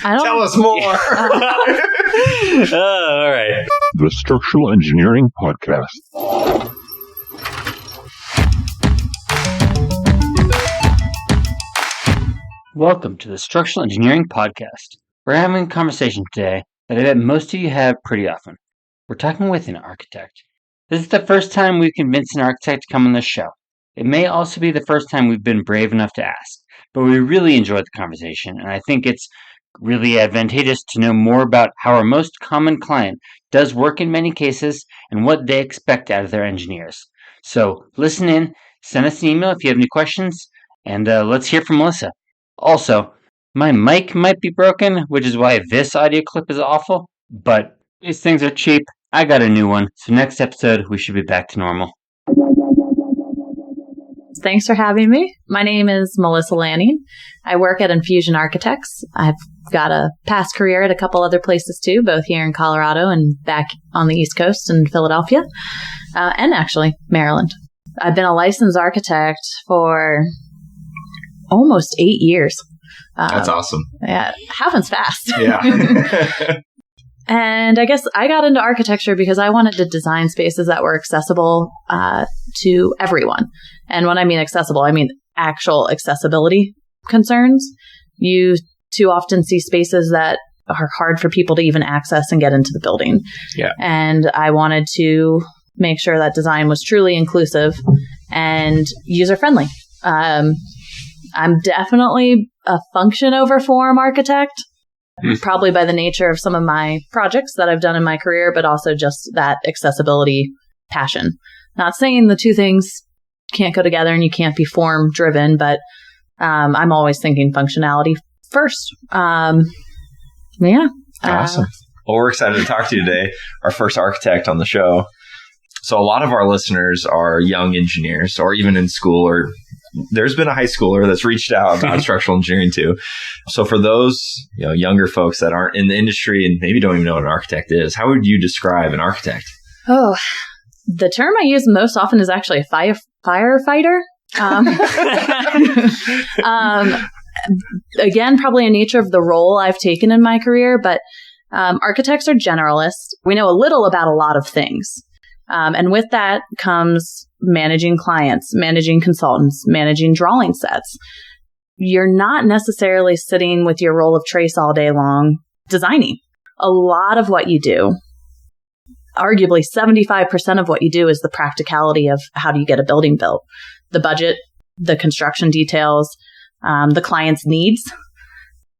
Tell us more. All right. The Structural Engineering Podcast. Welcome to the Structural Engineering Podcast. We're having a conversation today that I bet most of you have pretty often. We're talking with an architect. This is the first time we've convinced an architect to come on this show. It may also be the first time we've been brave enough to ask, but we really enjoyed the conversation, and I think it's really advantageous to know more about how our most common client does work in many cases and what they expect out of their engineers. So listen in, send us an email if you have any questions, and let's hear from Melissa. Also, my mic might be broken, which is why this audio clip is awful, but these things are cheap. I got a new one, so next episode we should be back to normal. Thanks for having me. My name is Melissa Lanning. I work at Infusion Architects. I've got a past career at a couple other places too, both here in Colorado and back on the East Coast in Philadelphia, and actually Maryland. I've been a licensed architect for almost 8 years. That's awesome. Yeah, it happens fast. Yeah. And I guess I got into architecture because I wanted to design spaces that were accessible to everyone. And when I mean accessible, I mean actual accessibility concerns. You too often see spaces that are hard for people to even access and get into the building. Yeah. And I wanted to make sure that design was truly inclusive and user-friendly. I'm definitely a function over form architect. Probably by the nature of some of my projects that I've done in my career, but also just that accessibility passion. Not saying the two things can't go together and you can't be form driven, but I'm always thinking functionality first. Yeah. Awesome. Well, we're excited to talk to you today, our first architect on the show. So a lot of our listeners are young engineers or even in school, or there's been a high schooler that's reached out about structural engineering too. So for those younger folks that aren't in the industry and maybe don't even know what an architect is, how would you describe an architect? Oh, the term I use most often is actually a firefighter. Again, probably a nature of the role I've taken in my career, but architects are generalists. We know a little about a lot of things. And with that comes managing clients, managing consultants, managing drawing sets. You're not necessarily sitting with your roll of trace all day long designing. A lot of what you do, arguably 75% of what you do, is the practicality of how do you get a building built, the budget, the construction details, the client's needs.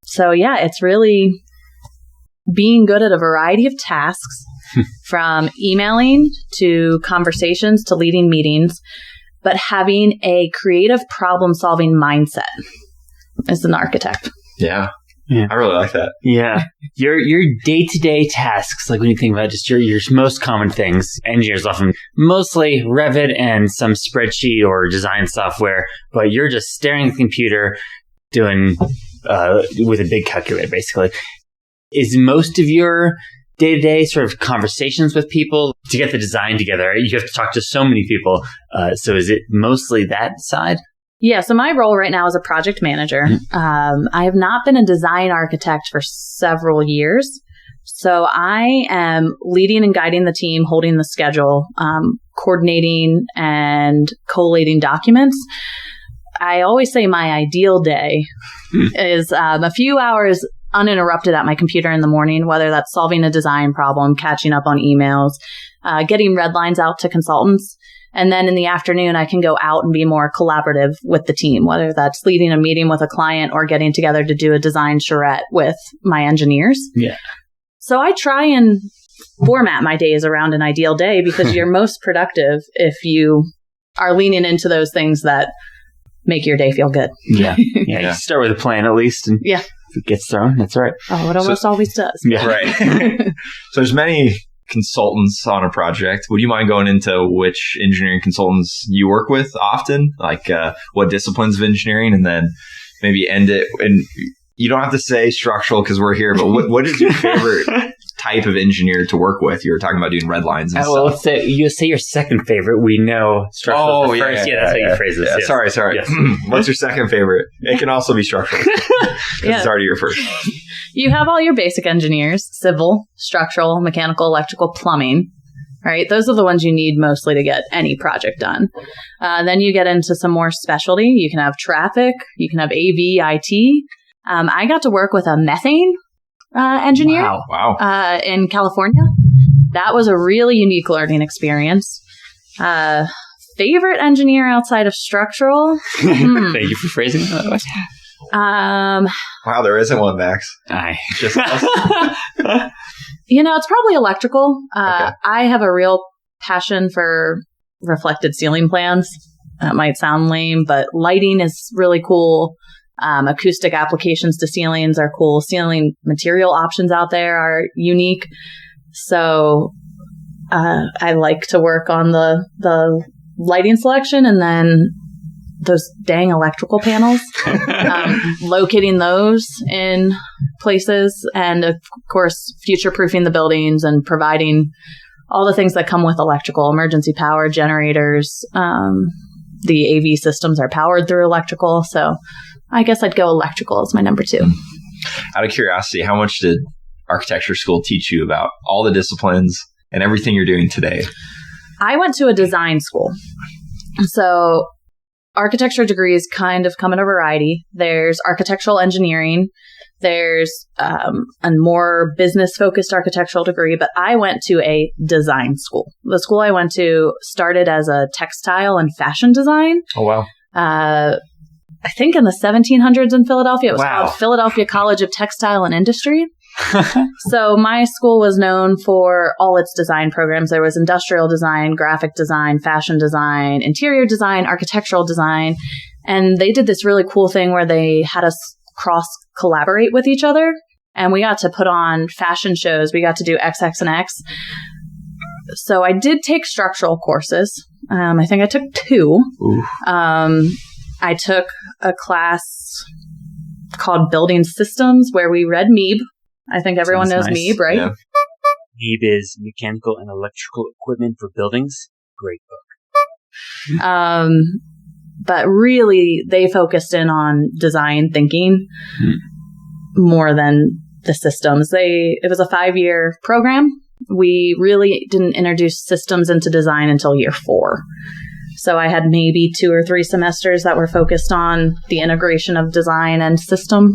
So yeah, it's really being good at a variety of tasks, from emailing to conversations to leading meetings, but having a creative problem-solving mindset as an architect. Yeah. I really like that. Yeah. Your day-to-day tasks, like when you think about just your most common things, engineers often mostly Revit and some spreadsheet or design software, but you're just staring at the computer doing with a big calculator, basically. Is most of your day-to-day sort of conversations with people to get the design together? You have to talk to so many people. So is it mostly that side? Yeah. So my role right now is a project manager. I have not been a design architect for several years. So I am leading and guiding the team, holding the schedule, coordinating and collating documents. I always say my ideal day is a few hours uninterrupted at my computer in the morning, whether that's solving a design problem, catching up on emails, getting red lines out to consultants. And then in the afternoon, I can go out and be more collaborative with the team, whether that's leading a meeting with a client or getting together to do a design charrette with my engineers. Yeah. So I try and format my days around an ideal day because you're most productive if you are leaning into those things that make your day feel good. Yeah. You start with a plan at least. And yeah. If it gets thrown, that's right. Oh, it almost always does. Yeah. Right. So there's many consultants on a project. Would you mind going into which engineering consultants you work with often? Like what disciplines of engineering, and then maybe end it. And you don't have to say structural because we're here, but what is your favorite type of engineer to work with? You were talking about doing red lines and Well, stuff. let's say your second favorite. We know structural is the first. That's how you phrase this. Yeah. Yes. Sorry. Yes. What's your second favorite? It can also be structural. It's already your first. You have all your basic engineers, civil, structural, mechanical, electrical, plumbing, right? Those are the ones you need mostly to get any project done. Then you get into some more specialty. You can have traffic. You can have AV, IT. I got to work with a methane engineer Wow. in California. That was a really unique learning experience. Favorite engineer outside of structural? Thank you for phrasing it that way. Wow, there isn't one, Max. Just us. It's probably electrical. Okay. I have a real passion for reflected ceiling plans. That might sound lame, but lighting is really cool. Acoustic applications to ceilings are cool. Ceiling material options out there are unique. So I like to work on the lighting selection, and then those dang electrical panels, locating those in places, and of course, future-proofing the buildings and providing all the things that come with electrical, emergency power generators. The AV systems are powered through electrical, so I guess I'd go electrical as my number 2. Out of curiosity, how much did architecture school teach you about all the disciplines and everything you're doing today? I went to a design school. So architecture degrees kind of come in a variety. There's architectural engineering. There's a more business-focused architectural degree, but I went to a design school. The school I went to started as a textile and fashion design. Oh, wow. I think in the 1700s in Philadelphia. It was Wow. called Philadelphia College of Textile and Industry. So my school was known for all its design programs. There was industrial design, graphic design, fashion design, interior design, architectural design. And they did this really cool thing where they had us cross-collaborate with each other. And we got to put on fashion shows. We got to do XX and X. So I did take structural courses. I think I took 2. Ooh. I took a class called Building Systems where we read MEB. I think everyone Sounds knows nice. MEB, right? Yeah. MEB is Mechanical and Electrical Equipment for Buildings. Great book. But really, they focused in on design thinking more than the systems. It was a 5-year program. We really didn't introduce systems into design until year 4. So I had maybe 2 or 3 semesters that were focused on the integration of design and system.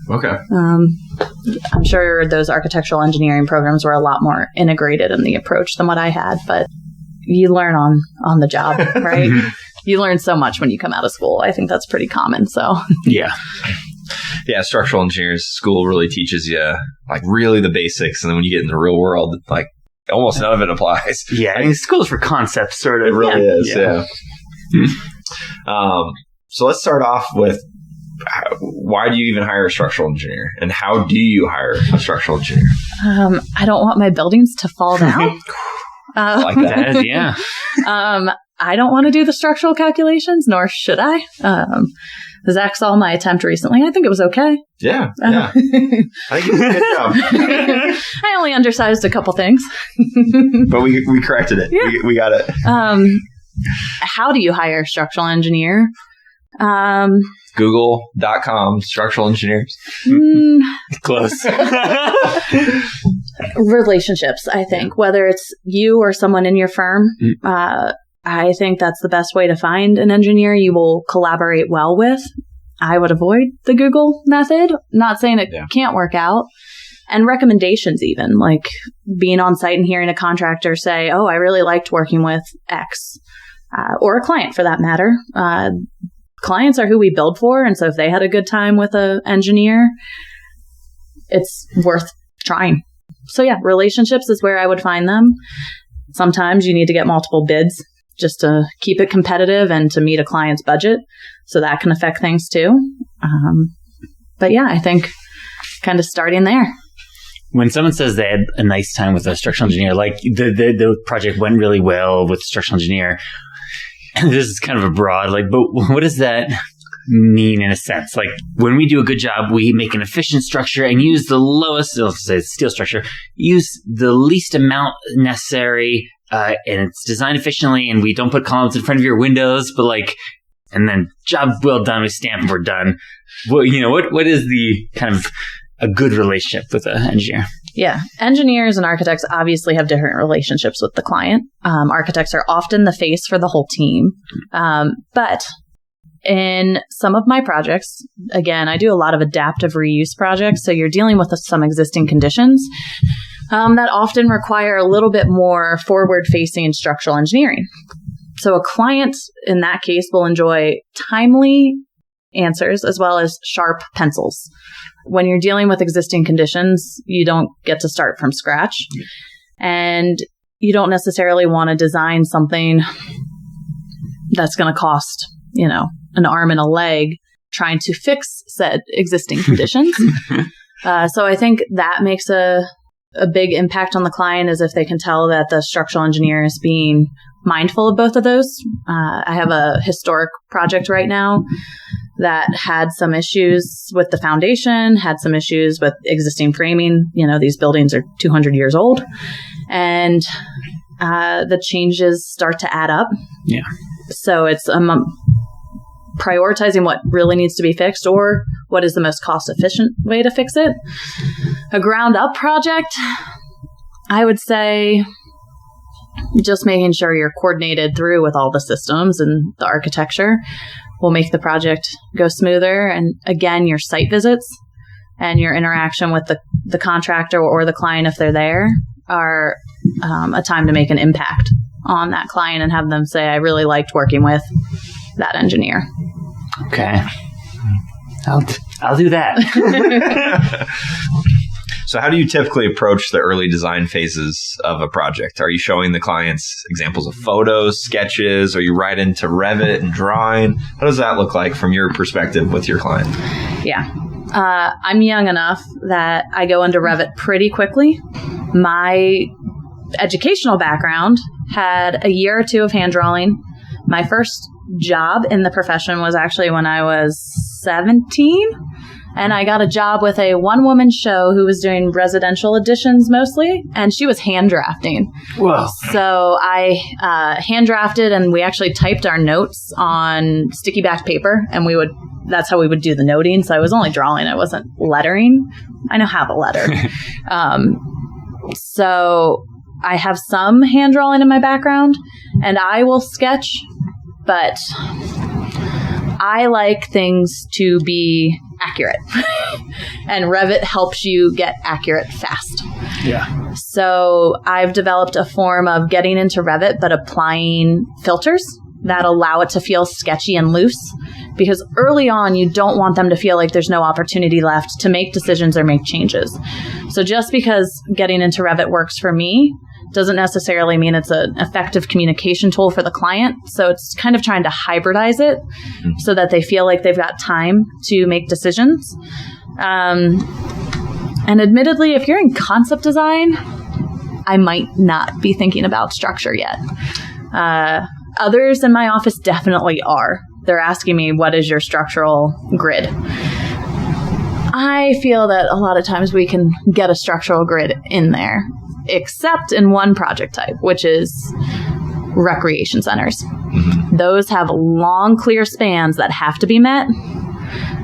Okay. I'm sure those architectural engineering programs were a lot more integrated in the approach than what I had, but you learn on the job, right? You learn so much when you come out of school. I think that's pretty common. So Yeah. Yeah, structural engineers school really teaches you like really the basics, and then when you get in the real world, like almost none of it applies. Yeah, I mean, school's for concepts, sort of. It really is, Yeah. So let's start off with why do you even hire a structural engineer, and how do you hire a structural engineer? I don't want my buildings to fall down. I like that. That is, yeah. I don't want to do the structural calculations, nor should I. Zach saw my attempt recently. I think it was okay. Yeah. I think you did a good job, I only undersized a couple things. but we corrected it. Yeah. We got it. How do you hire a structural engineer? Google.com structural engineers. Close. Relationships, I think. Whether it's you or someone in your firm, I think that's the best way to find an engineer you will collaborate well with. I would avoid the Google method. Not saying it can't work out. And recommendations even, like being on site and hearing a contractor say, oh, I really liked working with X, or a client for that matter. Clients are who we build for. And so if they had a good time with an engineer, it's worth trying. So yeah, relationships is where I would find them. Sometimes you need to get multiple bids just to keep it competitive and to meet a client's budget. So that can affect things too. But yeah, I think kind of starting there. When someone says they had a nice time with a structural engineer, like the project went really well with the structural engineer, and this is kind of a broad, like, but what does that mean in a sense? Like when we do a good job, we make an efficient structure and use the lowest, let's say steel structure, use the least amount necessary, and it's designed efficiently, and we don't put columns in front of your windows, but like, and then job well done, we stamp and we're done. Well, what is the kind of a good relationship with an engineer? Yeah. Engineers and architects obviously have different relationships with the client. Architects are often the face for the whole team. But in some of my projects, again, I do a lot of adaptive reuse projects. So you're dealing with some existing conditions that often require a little bit more forward-facing structural engineering. So a client in that case will enjoy timely answers as well as sharp pencils. When you're dealing with existing conditions, you don't get to start from scratch. And you don't necessarily want to design something that's going to cost, an arm and a leg trying to fix said existing conditions. So I think that makes a big impact on the client, is if they can tell that the structural engineer is being mindful of both of those. I have a historic project right now that had some issues with the foundation, had some issues with existing framing. These buildings are 200 years old, and the changes start to add up. Yeah. So it's prioritizing what really needs to be fixed or what is the most cost-efficient way to fix it. A ground-up project, I would say just making sure you're coordinated through with all the systems and the architecture will make the project go smoother. And again, your site visits and your interaction with the contractor or the client, if they're there, are a time to make an impact on that client and have them say, I really liked working with that engineer. Okay. I'll do that. So how do you typically approach the early design phases of a project? Are you showing the clients examples of photos, sketches? Are you right into Revit and drawing? How does that look like from your perspective with your client? Yeah. I'm young enough that I go into Revit pretty quickly. My educational background had a year or two of hand drawing. My first job in the profession was actually when I was 17. And I got a job with a one-woman show who was doing residential additions mostly, and she was hand drafting. Whoa. So I hand drafted, and we actually typed our notes on sticky back paper, and that's how we would do the noting. So I was only drawing. I wasn't lettering. I know how to letter. So I have some hand drawing in my background, and I will sketch, but I like things to be accurate. And Revit helps you get accurate fast. Yeah. So I've developed a form of getting into Revit, but applying filters that allow it to feel sketchy and loose. Because early on, you don't want them to feel like there's no opportunity left to make decisions or make changes. So just because getting into Revit works for me doesn't necessarily mean it's an effective communication tool for the client. So it's kind of trying to hybridize it so that they feel like they've got time to make decisions. And admittedly, if you're in concept design, I might not be thinking about structure yet. Others in my office definitely are. They're asking me, what is your structural grid? I feel that a lot of times we can get a structural grid in there, except in one project type, which is recreation centers. Those have long, clear spans that have to be met.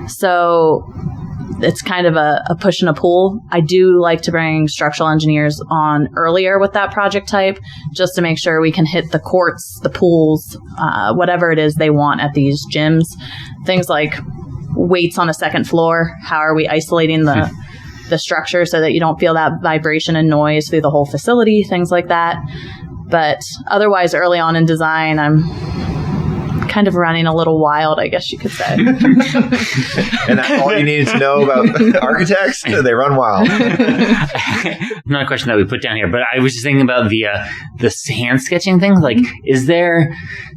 So it's kind of a push and a pull. I do like to bring structural engineers on earlier with that project type, just to make sure we can hit the courts, the pools, whatever it is they want at these gyms. Things like weights on a second floor. How are we isolating the structure so that you don't feel that vibration and noise through the whole facility, things like that. But otherwise, early on in design, I'm kind of running a little wild, I guess you could say. And that's all you needed to know about architects? They run wild. Not a question that we put down here, but I was just thinking about the hand sketching thing. Like, is there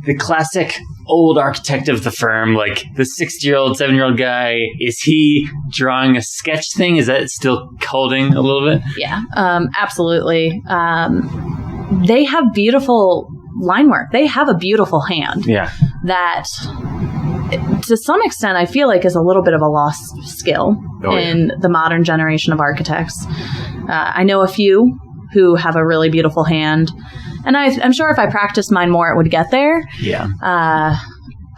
the classic old architect of the firm, like the 60-year-old, 7-year-old guy? Is he drawing a sketch thing? Is that still holding a little bit? Yeah, absolutely. They have beautiful line work. They have a beautiful hand. Yeah. That to some extent, I feel like is a little bit of a lost skill in the modern generation of architects. I know a few who have a really beautiful hand, and I'm sure if I practiced mine more, it would get there. Yeah.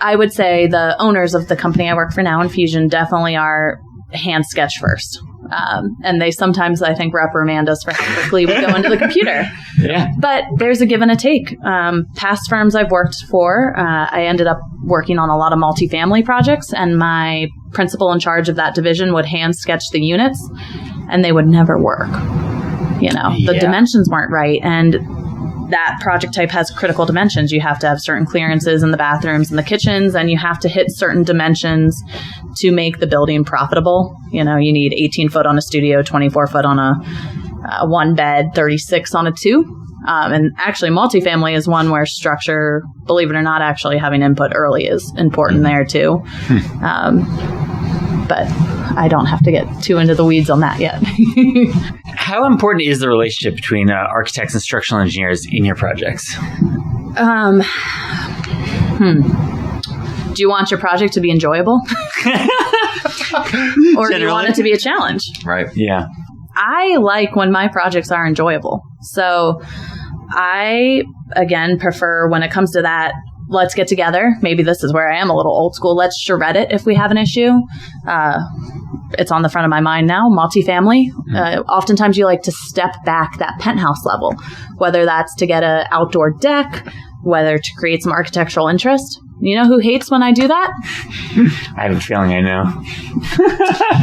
I would say the owners of the company I work for now, Infusion, definitely are hand sketch first. And they sometimes, I think, reprimand us for how quickly we go into the computer. Yeah. But there's a give and a take. Past firms I've worked for, I ended up working on a lot of multifamily projects, and my principal in charge of that division would hand sketch the units, and they would never work. The dimensions weren't right. And that project type has critical dimensions. You have to have certain clearances in the bathrooms and the kitchens, and you have to hit certain dimensions to make the building profitable. You need 18 foot on a studio, 24 foot on a one bed, 36 on a two. And actually multifamily is one where structure, believe it or not, actually having input early is important there too. But I don't have to get too into the weeds on that yet. How important is the relationship between architects and structural engineers in your projects? Do you want your project to be enjoyable? Or do you want it to be a challenge? Right. Yeah. I like when my projects are enjoyable. So I, again, prefer when it comes to that, let's get together. Maybe this is where I am a little old school. Let's charrette it if we have an issue. It's on the front of my mind now, multifamily. Oftentimes you like to step back that penthouse level, whether that's to get an outdoor deck, whether to create some architectural interest. You know who hates when I do that? I have a feeling I know.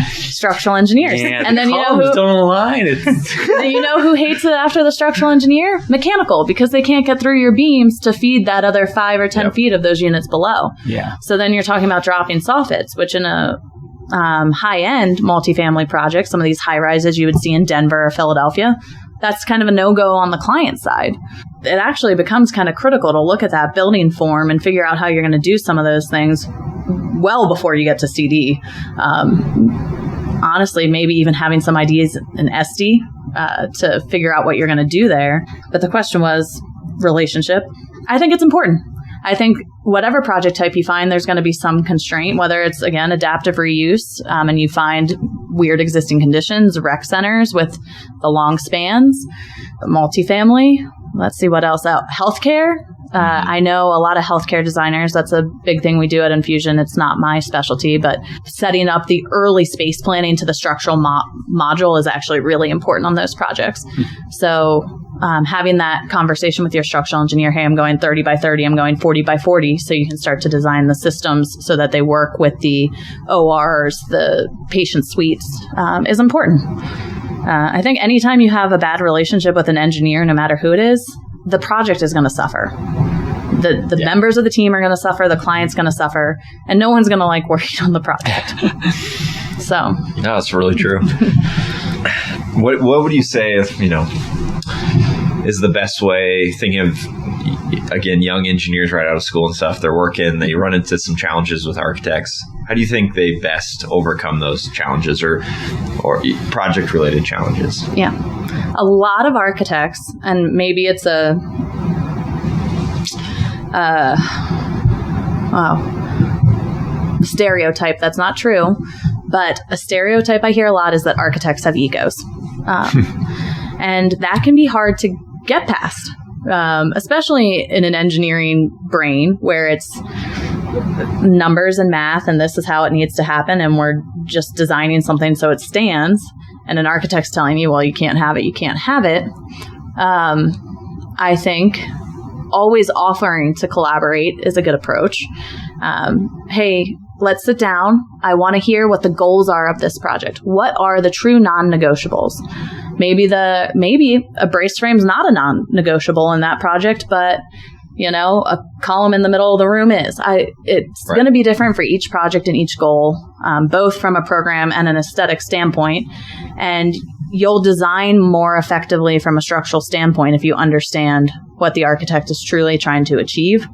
Structural engineers. Yeah, and then don't align. You know who hates it after the structural engineer? Mechanical, because they can't get through your beams to feed that other 5 or 10 feet of those units below. Yeah. So then you're talking about dropping soffits, which in a high-end multifamily project, some of these high-rises you would see in Denver or Philadelphia, that's kind of a no-go on the client side. It actually becomes kind of critical to look at that building form and figure out how you're going to do some of those things well before you get to CD. Honestly, maybe even having some ideas in SD to figure out what you're going to do there. But the question was relationship. I think it's important. I think whatever project type you find, there's going to be some constraint, whether it's, again, adaptive reuse, and you find weird existing conditions, rec centers with the long spans, multifamily. Let's see what else. Healthcare. I know a lot of healthcare designers. That's a big thing we do at Infusion. It's not my specialty, but setting up the early space planning to the structural module is actually really important on those projects. So having that conversation with your structural engineer, hey, I'm going 30 by 30, I'm going 40 by 40, so you can start to design the systems so that they work with the ORs, the patient suites, is important. I think anytime you have a bad relationship with an engineer, no matter who it is, the project is going to suffer. The members of the team are going to suffer, the client's going to suffer, and no one's going to like working on the project. So. No, that's really true. What would you say if, is the best way, thinking of, again, young engineers right out of school and stuff, they're working, they run into some challenges with architects. How do you think they best overcome those challenges or project-related challenges? Yeah. A lot of architects, and maybe it's a stereotype that's not true, but a stereotype I hear a lot is that architects have egos. And that can be hard to get past, especially in an engineering brain where it's numbers and math and this is how it needs to happen and we're just designing something so it stands, and an architect's telling you, well, you can't have it. I think always offering to collaborate is a good approach. Hey, let's sit down. I want to hear what the goals are of this project. What are the true non-negotiables? Maybe a brace frame's not a non-negotiable in that project, but a column in the middle of the room is. It's going to be different for each project and each goal, both from a program and an aesthetic standpoint. And you'll design more effectively from a structural standpoint if you understand what the architect is truly trying to achieve.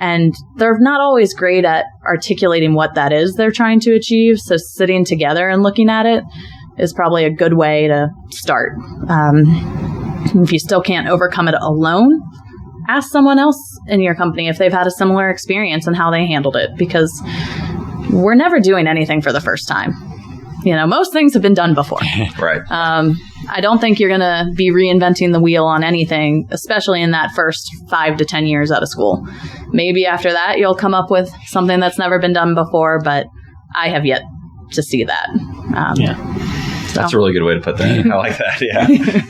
And they're not always great at articulating what that is they're trying to achieve. So sitting together and looking at it is probably a good way to start. If you still can't overcome it alone, ask someone else in your company if they've had a similar experience and how they handled it, because we're never doing anything for the first time. Most things have been done before. Right. I don't think you're going to be reinventing the wheel on anything, especially in that first 5 to 10 years out of school. Maybe after that, you'll come up with something that's never been done before, but I have yet to see that. That's a really good way to put that. I like that. Yeah.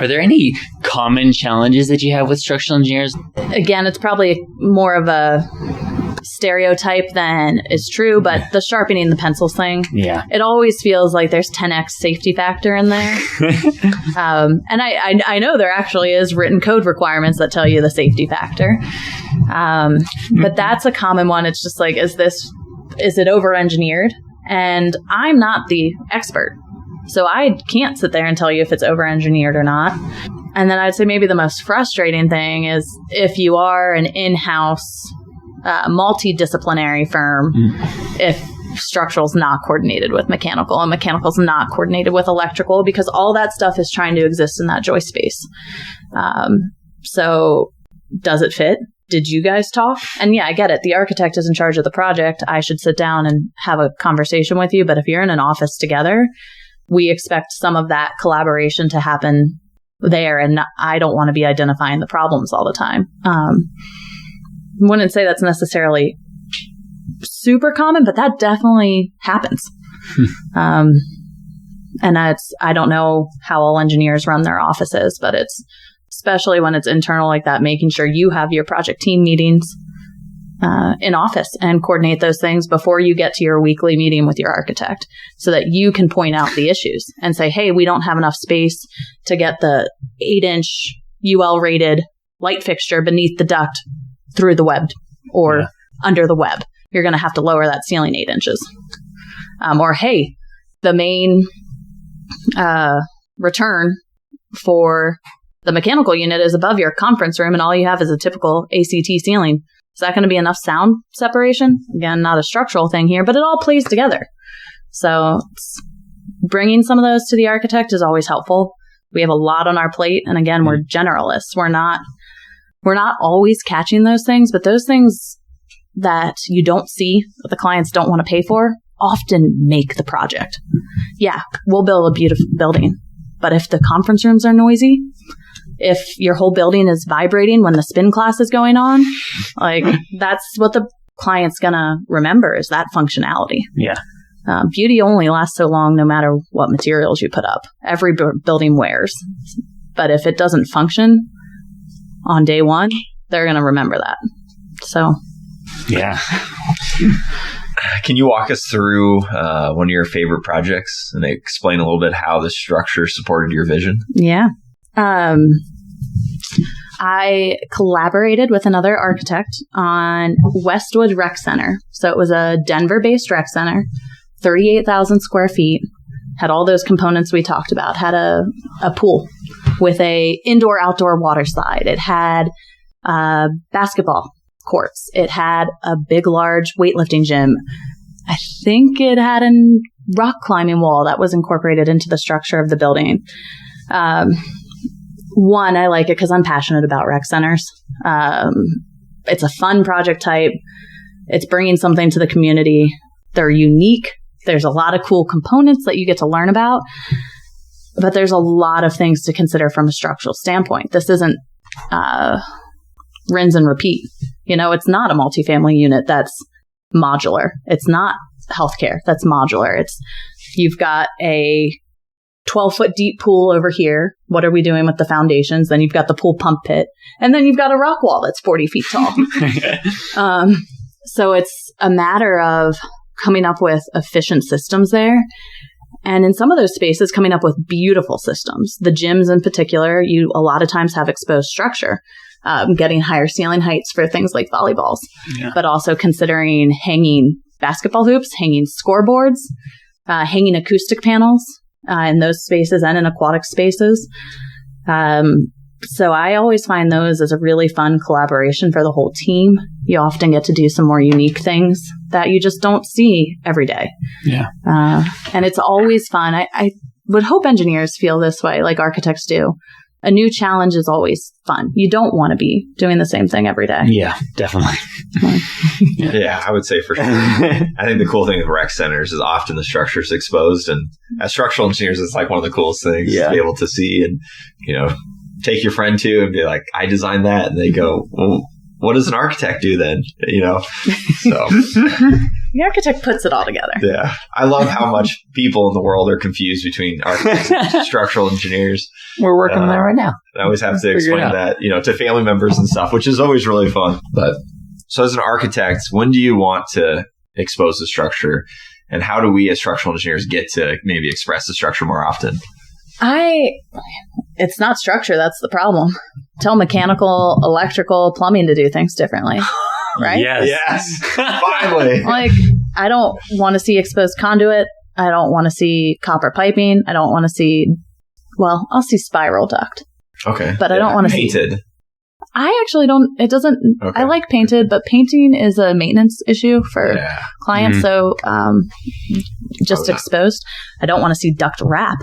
Are there any common challenges that you have with structural engineers? Again, it's probably more of a stereotype than is true, but the sharpening the pencils thing, it always feels like there's 10x safety factor in there. And I know there actually is written code requirements that tell you the safety factor. But that's a common one. It's just like, is it over-engineered? And I'm not the expert, so I can't sit there and tell you if it's over-engineered or not. And then I'd say maybe the most frustrating thing is if you are an in-house multidisciplinary firm, if structural's not coordinated with mechanical and mechanical's not coordinated with electrical, because all that stuff is trying to exist in that joist space. So does it fit? Did you guys talk? And yeah, I get it. The architect is in charge of the project. I should sit down and have a conversation with you. But if you're in an office together, we expect some of that collaboration to happen there. And I don't want to be identifying the problems all the time. Wouldn't say that's necessarily super common, but that definitely happens. And I don't know how all engineers run their offices, but it's especially when it's internal like that, making sure you have your project team meetings in office and coordinate those things before you get to your weekly meeting with your architect, so that you can point out the issues and say, hey, we don't have enough space to get the 8-inch UL rated light fixture beneath the duct through the web or under the web. You're going to have to lower that ceiling 8 inches. Or, hey, the main return for the mechanical unit is above your conference room and all you have is a typical ACT ceiling. Is that going to be enough sound separation? Again, not a structural thing here, but it all plays together. So bringing some of those to the architect is always helpful. We have a lot on our plate. And again, we're generalists. We're not always catching those things, but those things that you don't see, that the clients don't want to pay for, often make the project. Yeah, we'll build a beautiful building, but if the conference rooms are noisy, if your whole building is vibrating when the spin class is going on, like that's what the client's going to remember, is that functionality. Yeah. Beauty only lasts so long no matter what materials you put up. Every building wears. But if it doesn't function on day one, they're going to remember that. So, yeah. Can you walk us through one of your favorite projects and explain a little bit how the structure supported your vision? Yeah. I collaborated with another architect on Westwood Rec Center. So it was a Denver-based rec center, 38,000 square feet, had all those components we talked about, had a pool with a indoor-outdoor water slide. It had basketball courts. It had a big, large weightlifting gym. I think it had a rock climbing wall that was incorporated into the structure of the building. One, I like it because I'm passionate about rec centers. It's a fun project type. It's bringing something to the community. They're unique. There's a lot of cool components that you get to learn about, but there's a lot of things to consider from a structural standpoint. This isn't rinse and repeat. It's not a multifamily unit that's modular. It's not healthcare that's modular. You've got a 12-foot deep pool over here. What are we doing with the foundations? Then you've got the pool pump pit. And then you've got a rock wall that's 40 feet tall. So it's a matter of coming up with efficient systems there. And in some of those spaces, coming up with beautiful systems. The gyms in particular, you a lot of times have exposed structure, getting higher ceiling heights for things like volleyballs, but also considering hanging basketball hoops, hanging scoreboards, hanging acoustic panels in those spaces and in aquatic spaces. So I always find those as a really fun collaboration for the whole team. You often get to do some more unique things that you just don't see every day. Yeah. And it's always fun. I would hope engineers feel this way, like architects do. a new challenge is always fun. You don't want to be doing the same thing every day. Yeah, definitely. Yeah, I would say for sure. I think the cool thing with rec centers is often the structure is exposed, and as structural engineers, it's like one of the coolest things to be able to see and, take your friend to and be like, I designed that. And they go, well, what does an architect do then? So the architect puts it all together. Yeah. I love how much people in the world are confused between architects and structural engineers. We're working on that right now. I always have to explain that, to family members and stuff, which is always really fun. But so as an architect, when do you want to expose the structure? And how do we as structural engineers get to maybe express the structure more often? It's not structure. That's the problem. Tell mechanical, electrical, plumbing to do things differently. Right? Yes. Finally. I don't want to see exposed conduit. I don't want to see copper piping. I don't want to see, I'll see spiral duct. Okay. But I don't want to see painted. I actually don't, it doesn't, okay. I like painted, but painting is a maintenance issue for clients. Mm-hmm. So, just exposed. I don't want to see duct wrap.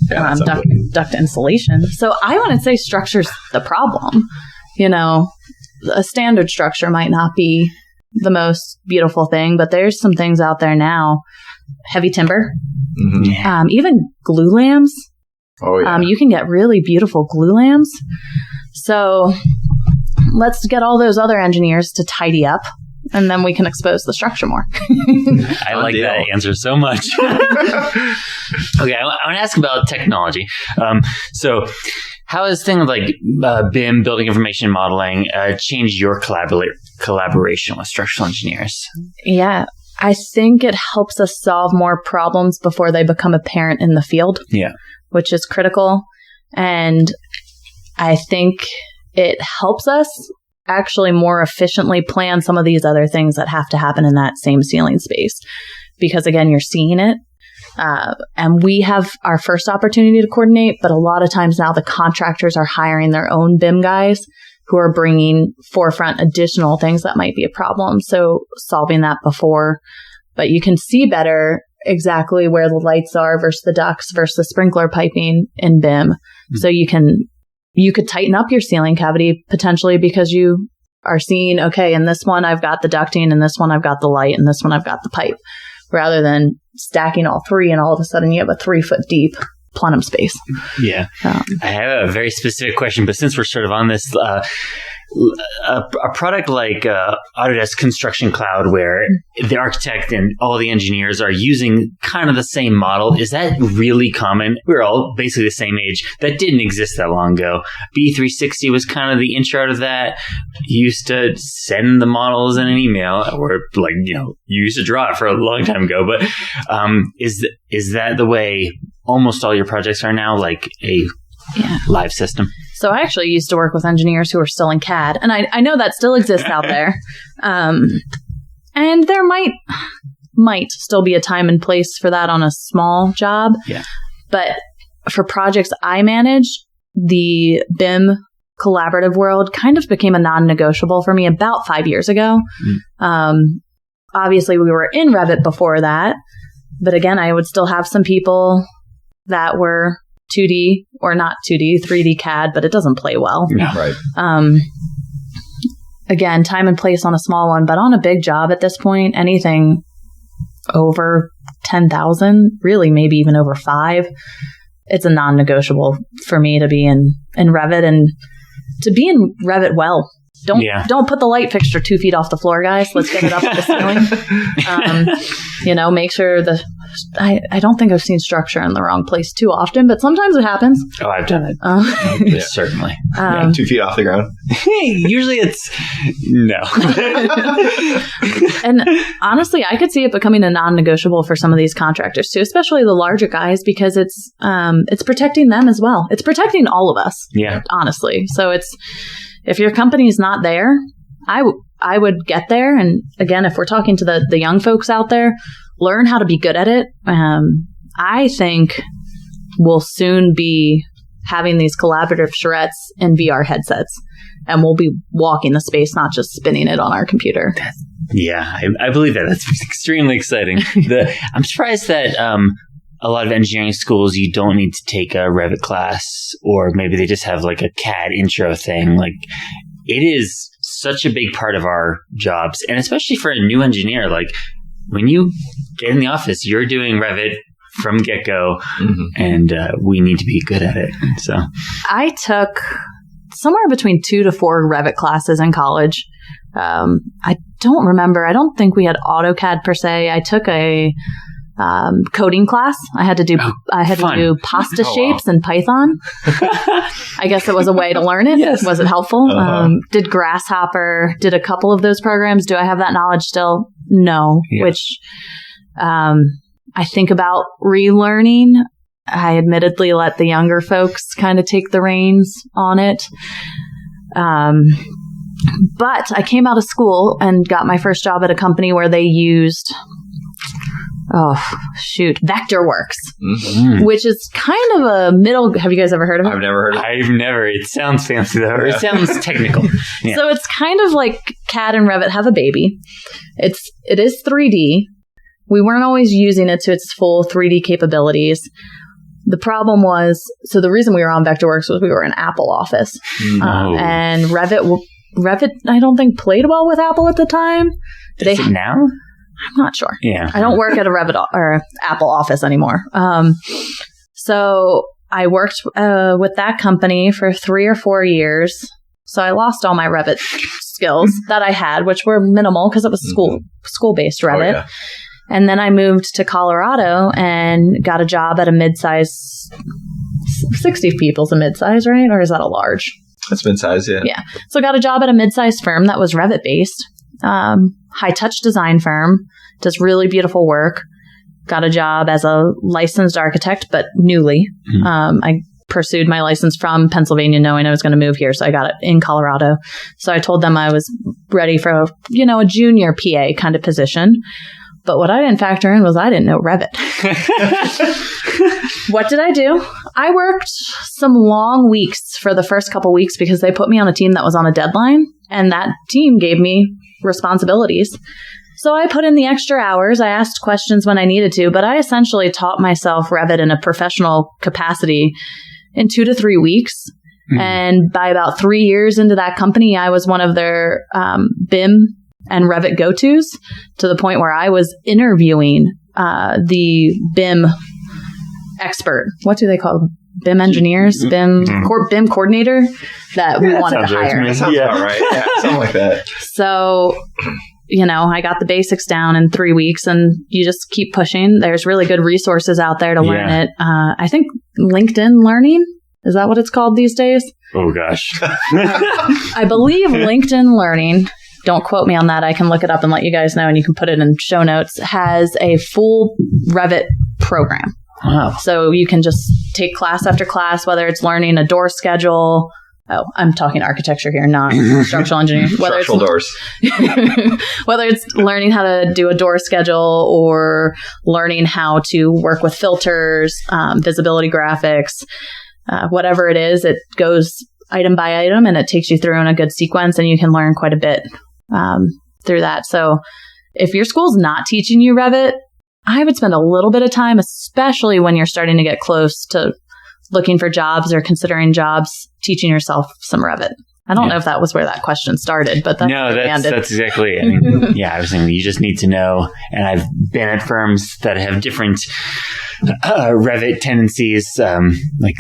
Duct insulation. So I wouldn't say structure's the problem. A standard structure might not be the most beautiful thing, but there's some things out there now. Heavy timber, even glue lambs. Oh yeah. You can get really beautiful glue lambs. So let's get all those other engineers to tidy up, and then we can expose the structure more. I like that answer so much. Okay, I want to ask about technology. So how has things like BIM, building information modeling, changed your collaboration with structural engineers? Yeah, I think it helps us solve more problems before they become apparent in the field. Yeah. Which is critical. And I think it helps us actually more efficiently plan some of these other things that have to happen in that same ceiling space. Because again, you're seeing it. And we have our first opportunity to coordinate, but a lot of times now the contractors are hiring their own BIM guys who are bringing forefront additional things that might be a problem. So solving that before, but you can see better exactly where the lights are versus the ducts versus the sprinkler piping in BIM. Mm-hmm. So you could tighten up your ceiling cavity potentially because you are seeing, okay, in this one I've got the ducting, in this one I've got the light, and this one I've got the pipe, rather than stacking all three and all of a sudden you have a 3-foot deep plenum space. Yeah. I have a very specific question, but since we're sort of on this, a product like Autodesk Construction Cloud, where the architect and all the engineers are using kind of the same model, is that really common? We're all basically the same age. That didn't exist that long ago. B360 was kind of the intro to that. You used to send the models in an email, or you used to draw it for a long time ago. But is that the way almost all your projects are now, like a live system? So I actually used to work with engineers who are still in CAD, and I know that still exists out there. And there might still be a time and place for that on a small job. Yeah. But for projects I manage, the BIM collaborative world kind of became a non-negotiable for me about 5 years ago. Obviously, we were in Revit before that, but again, I would still have some people that were 2D or not 2D, 3D CAD, but it doesn't play well. Yeah. Right. Again, time and place on a small one, but on a big job at this point, anything over 10,000, really maybe even over 5, it's a non-negotiable for me to be in Revit, and to be in Revit well. Don't put the light fixture 2 feet off the floor, guys. Let's get it up to the ceiling. Make sure I don't think I've seen structure in the wrong place too often, but sometimes it happens. Oh, I've done it. Certainly. 2 feet off the ground. Usually it's no. And honestly, I could see it becoming a non-negotiable for some of these contractors too, especially the larger guys, because it's protecting them as well. It's protecting all of us. Yeah. Honestly. So if your company's not there, I would get there. And again, if we're talking to the young folks out there, learn how to be good at it. I think we'll soon be having these collaborative charrettes in VR headsets, and we'll be walking the space, not just spinning it on our computer. Yeah, I believe that. That's extremely exciting. I'm surprised that a lot of engineering schools, you don't need to take a Revit class, or maybe they just have like a CAD intro thing. Like, it is such a big part of our jobs, and especially for a new engineer. Like, when you get in the office, you're doing Revit from get-go, and we need to be good at it. So I took somewhere between 2 to 4 Revit classes in college. I don't remember. I don't think we had AutoCAD per se. I took a coding class. I had to do pasta shapes in Python. I guess it was a way to learn it. Yes. Was it helpful? Did Grasshopper, did a couple of those programs. Do I have that knowledge still? No. Yeah. Which I think about relearning. I admittedly let the younger folks kind of take the reins on it. But I came out of school and got my first job at a company where they used Vectorworks, which is kind of a middle. Have you guys ever heard of it? I've never heard of it. I've never. It sounds fancy though. It sounds technical. Yeah. So it's kind of like CAD and Revit have a baby. It is 3D. We weren't always using it to its full 3D capabilities. The problem was, so the reason we were on Vectorworks was we were in Apple office. And Revit, I don't think played well with Apple at the time. Is it now? I'm not sure. Yeah. I don't work at a Revit or Apple office anymore. So I worked with that company for 3 or 4 years. So I lost all my Revit skills that I had, which were minimal because it was school-based Revit. Oh, yeah. And then I moved to Colorado and got a job at a mid-size, 60 people's a mid-size, right? Or is that a large? That's mid-size, yeah. Yeah. So I got a job at a mid-size firm that was Revit-based. High-touch design firm, does really beautiful work. Got a job as a licensed architect, but newly. I pursued my license from Pennsylvania knowing I was going to move here, so I got it in Colorado. So I told them I was ready for a junior PA kind of position. But what I didn't factor in was I didn't know Revit. What did I do? I worked some long weeks for the first couple weeks because they put me on a team that was on a deadline, and that team gave me responsibilities. So I put in the extra hours. I asked questions when I needed to, but I essentially taught myself Revit in a professional capacity in 2 to 3 weeks. And by about 3 years into that company, I was one of their BIM and Revit go-tos, to the point where I was interviewing the BIM expert. What do they call them? BIM engineers? BIM coordinator that we wanted to hire. That sounds about right. Yeah, something like that. So, I got the basics down in 3 weeks, and you just keep pushing. There's really good resources out there to learn it. I think LinkedIn Learning, is that what it's called these days? Oh, gosh. I believe LinkedIn Learning, don't quote me on that, I can look it up and let you guys know, and you can put it in show notes, has a full Revit program. Wow. So you can just take class after class, whether it's learning a door schedule. Oh, I'm talking architecture here, not structural engineering. Structural doors. Whether it's learning how to do a door schedule or learning how to work with filters, visibility graphics, whatever it is, it goes item by item and it takes you through in a good sequence, and you can learn quite a bit through that. So if your school's not teaching you Revit, I would spend a little bit of time, especially when you're starting to get close to looking for jobs or considering jobs, teaching yourself some Revit. I don't know if that was where that question started, but that's exactly it. I mean, I was saying you just need to know. And I've been at firms that have different Revit tendencies. Like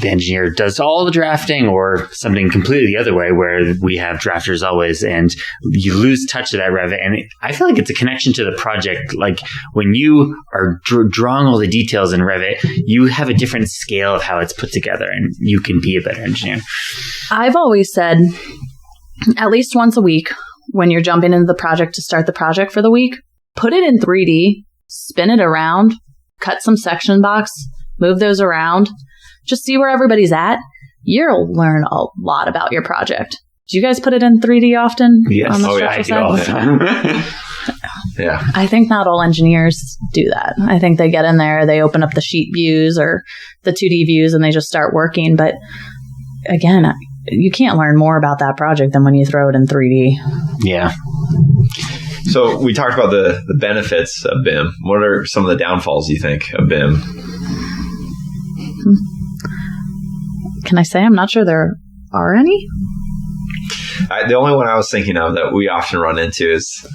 the engineer does all the drafting, or something completely the other way, where we have drafters always, and you lose touch of that Revit. And I feel like it's a connection to the project. Like when you are drawing all the details in Revit, you have a different scale of how it's put together, and you can be a better engineer. I've always said, at least once a week, when you're jumping into the project to start the project for the week, put it in 3D, spin it around, cut some section box, move those around, just see where everybody's at. You'll learn a lot about your project. Do you guys put it in 3D often? Yes. On the I do all the time. Yeah. I think not all engineers do that. I think they get in there, they open up the sheet views or the 2D views, and they just start working. But again, you can't learn more about that project than when you throw it in 3D. Yeah. So we talked about the benefits of BIM. What are some of the downfalls you think of BIM? Can I say I'm not sure there are any? The only one I was thinking of that we often run into is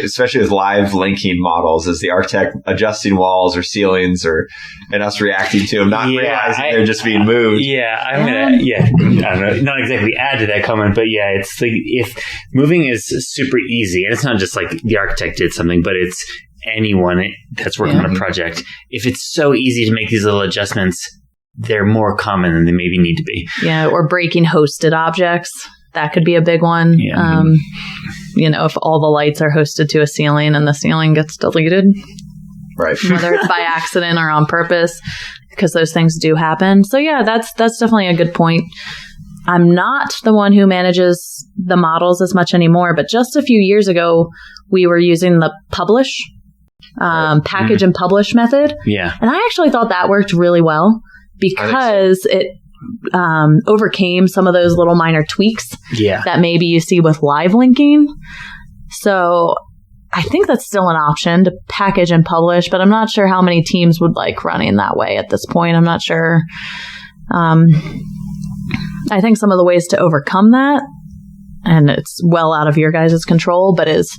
especially with live linking models, is the architect adjusting walls or ceilings and us reacting to them, not realizing they're just being moved. I don't know, not exactly add to that comment, but yeah, it's like if moving is super easy, and it's not just like the architect did something, but it's anyone that's working on a project. If it's so easy to make these little adjustments, they're more common than they maybe need to be. Yeah, or breaking hosted objects. That could be a big one. Yeah. If all the lights are hosted to a ceiling and the ceiling gets deleted, right? Whether it's by accident or on purpose, because those things do happen. So yeah, that's definitely a good point. I'm not the one who manages the models as much anymore, but just a few years ago, we were using the publish, package and publish method. Yeah. And I actually thought that worked really well because it overcame some of those little minor tweaks that maybe you see with live linking. So I think that's still an option to package and publish, but I'm not sure how many teams would like running that way at this point. I'm not sure. I think some of the ways to overcome that, and it's well out of your guys' control, but is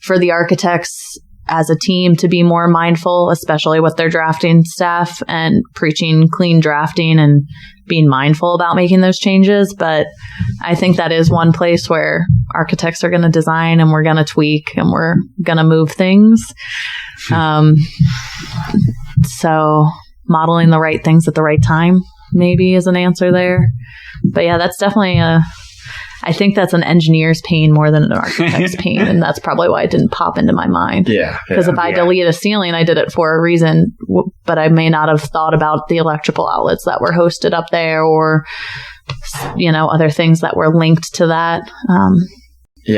for the architects as a team to be more mindful, especially with their drafting staff, and preaching clean drafting and being mindful about making those changes. But I think that is one place where architects are going to design and we're going to tweak and we're going to move things. So modeling the right things at the right time maybe is an answer there. But yeah, that's definitely I think that's an engineer's pain more than an architect's pain, and that's probably why it didn't pop into my mind. Because if I delete a ceiling, I did it for a reason, but I may not have thought about the electrical outlets that were hosted up there, or other things that were linked to that.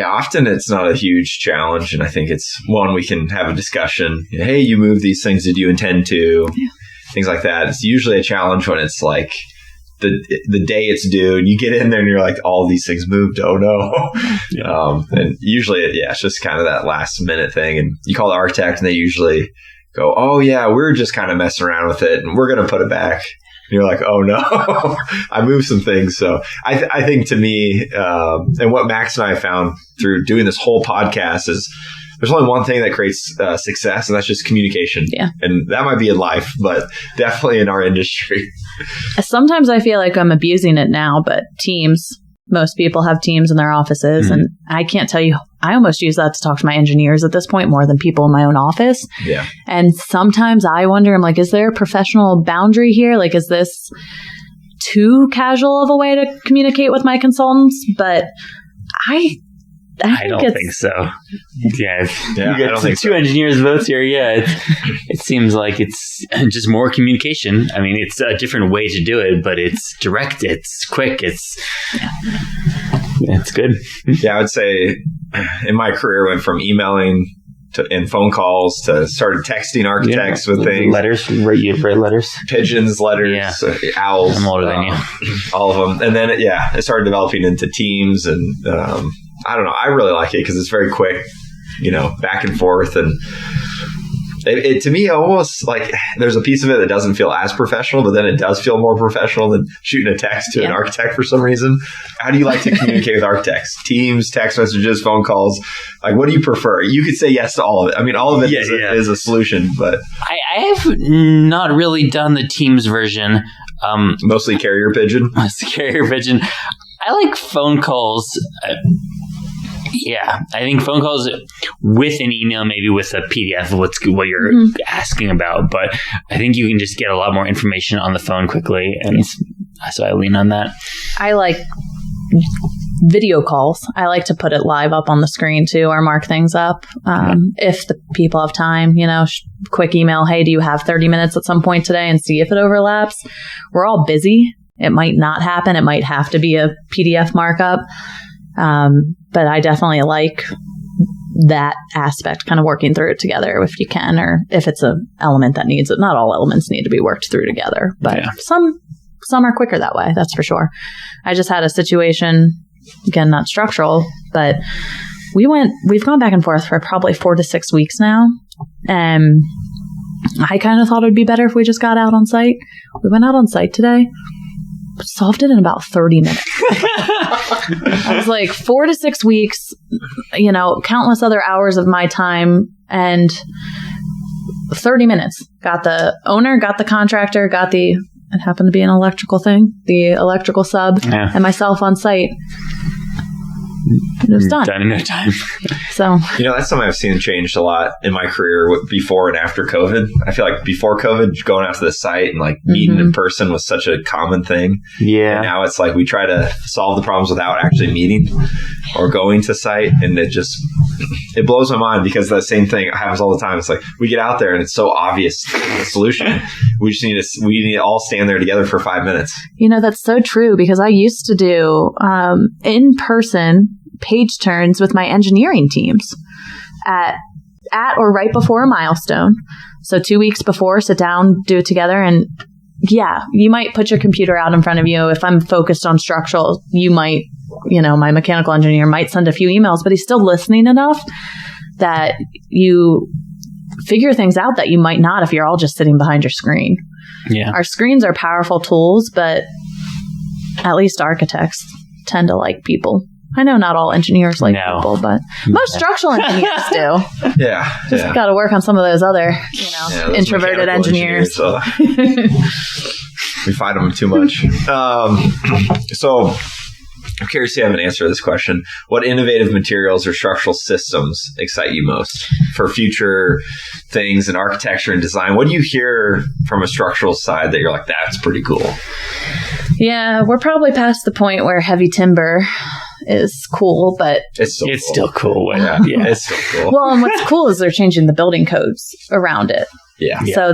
Often it's not a huge challenge, and I think it's one we can have a discussion. Hey, you moved these things. Did you intend to? Things like that. It's usually a challenge when it's like the day it's due, and you get in there and you're like, all these things moved. Oh no. And usually, it's just kind of that last minute thing. And you call the architect and they usually go, oh yeah, we're just kind of messing around with it and we're going to put it back. And you're like, oh no, I moved some things. So I think to me, and what Max and I found through doing this whole podcast is there's only one thing that creates success, and that's just communication. Yeah. And that might be in life, but definitely in our industry. Sometimes I feel like I'm abusing it now, but teams, most people have teams in their offices, and I can't tell you, I almost use that to talk to my engineers at this point more than people in my own office. Yeah. And sometimes I wonder, I'm like, is there a professional boundary here? Like, is this too casual of a way to communicate with my consultants? But I don't think so. Yeah, I don't think two engineers votes here. Yeah, it seems like it's just more communication. I mean, it's a different way to do it, but it's direct, it's quick, it's good. Yeah, I would say in my career, I went from emailing and phone calls to started texting architects with things. Letters, you've read letters? Pigeons, letters, owls. I'm older than you. All of them. And then, it started developing into teams, and I don't know. I really like it because it's very quick, back and forth. And it to me, almost like there's a piece of it that doesn't feel as professional, but then it does feel more professional than shooting a text to an architect for some reason. How do you like to communicate with architects? Teams, text messages, phone calls? Like, what do you prefer? You could say yes to all of it. I mean, all of it is a solution, but I have not really done the Teams version. Mostly carrier pigeon. Carrier pigeon. I like phone calls. I think phone calls with an email, maybe with a PDF of what you're asking about. But I think you can just get a lot more information on the phone quickly, and so I lean on that. I like video calls. I like to put it live up on the screen too, or mark things up. If the people have time, quick email, hey, do you have 30 minutes at some point today, and see if it overlaps. We're all busy. It might not happen. It might have to be a PDF markup. But I definitely like that aspect, kind of working through it together if you can, or if it's an element that needs it. Not all elements need to be worked through together, but some are quicker that way. That's for sure. I just had a situation, again, not structural, but we've gone back and forth for probably 4 to 6 weeks now. And I kind of thought it'd be better if we just got out on site. We went out on site today, solved it in about 30 minutes. I was like, 4 to 6 weeks, countless other hours of my time, and 30 minutes. Got the owner, got the contractor, it happened to be an electrical thing, the electrical sub, and myself on site. It was done. Done in no time. So, that's something I've seen changed a lot in my career before and after COVID. I feel like before COVID, going out to the site and like meeting in person was such a common thing. Yeah. And now it's like we try to solve the problems without actually meeting or going to site. And it blows my mind because the same thing happens all the time. It's like we get out there and it's so obvious the solution. We just need to all stand there together for 5 minutes. That's so true because I used to do in-person page turns with my engineering teams at or right before a milestone. So 2 weeks before, sit down, do it together. And you might put your computer out in front of you. If I'm focused on structural, you might, my mechanical engineer might send a few emails, but he's still listening enough that you figure things out that you might not if you're all just sitting behind your screen. Yeah. Our screens are powerful tools, but at least architects tend to like people. I know not all engineers like people, but most structural engineers do. Yeah. Just got to work on some of those other, those introverted engineers. We fight them too much. So I'm curious if you have an answer to this question. What innovative materials or structural systems excite you most for future things in architecture and design? What do you hear from a structural side that you're like, that's pretty cool? Yeah, we're probably past the point where heavy timber is cool, but it's still cool. Yeah, it's still cool. Well, and what's cool is they're changing the building codes around it. Yeah. So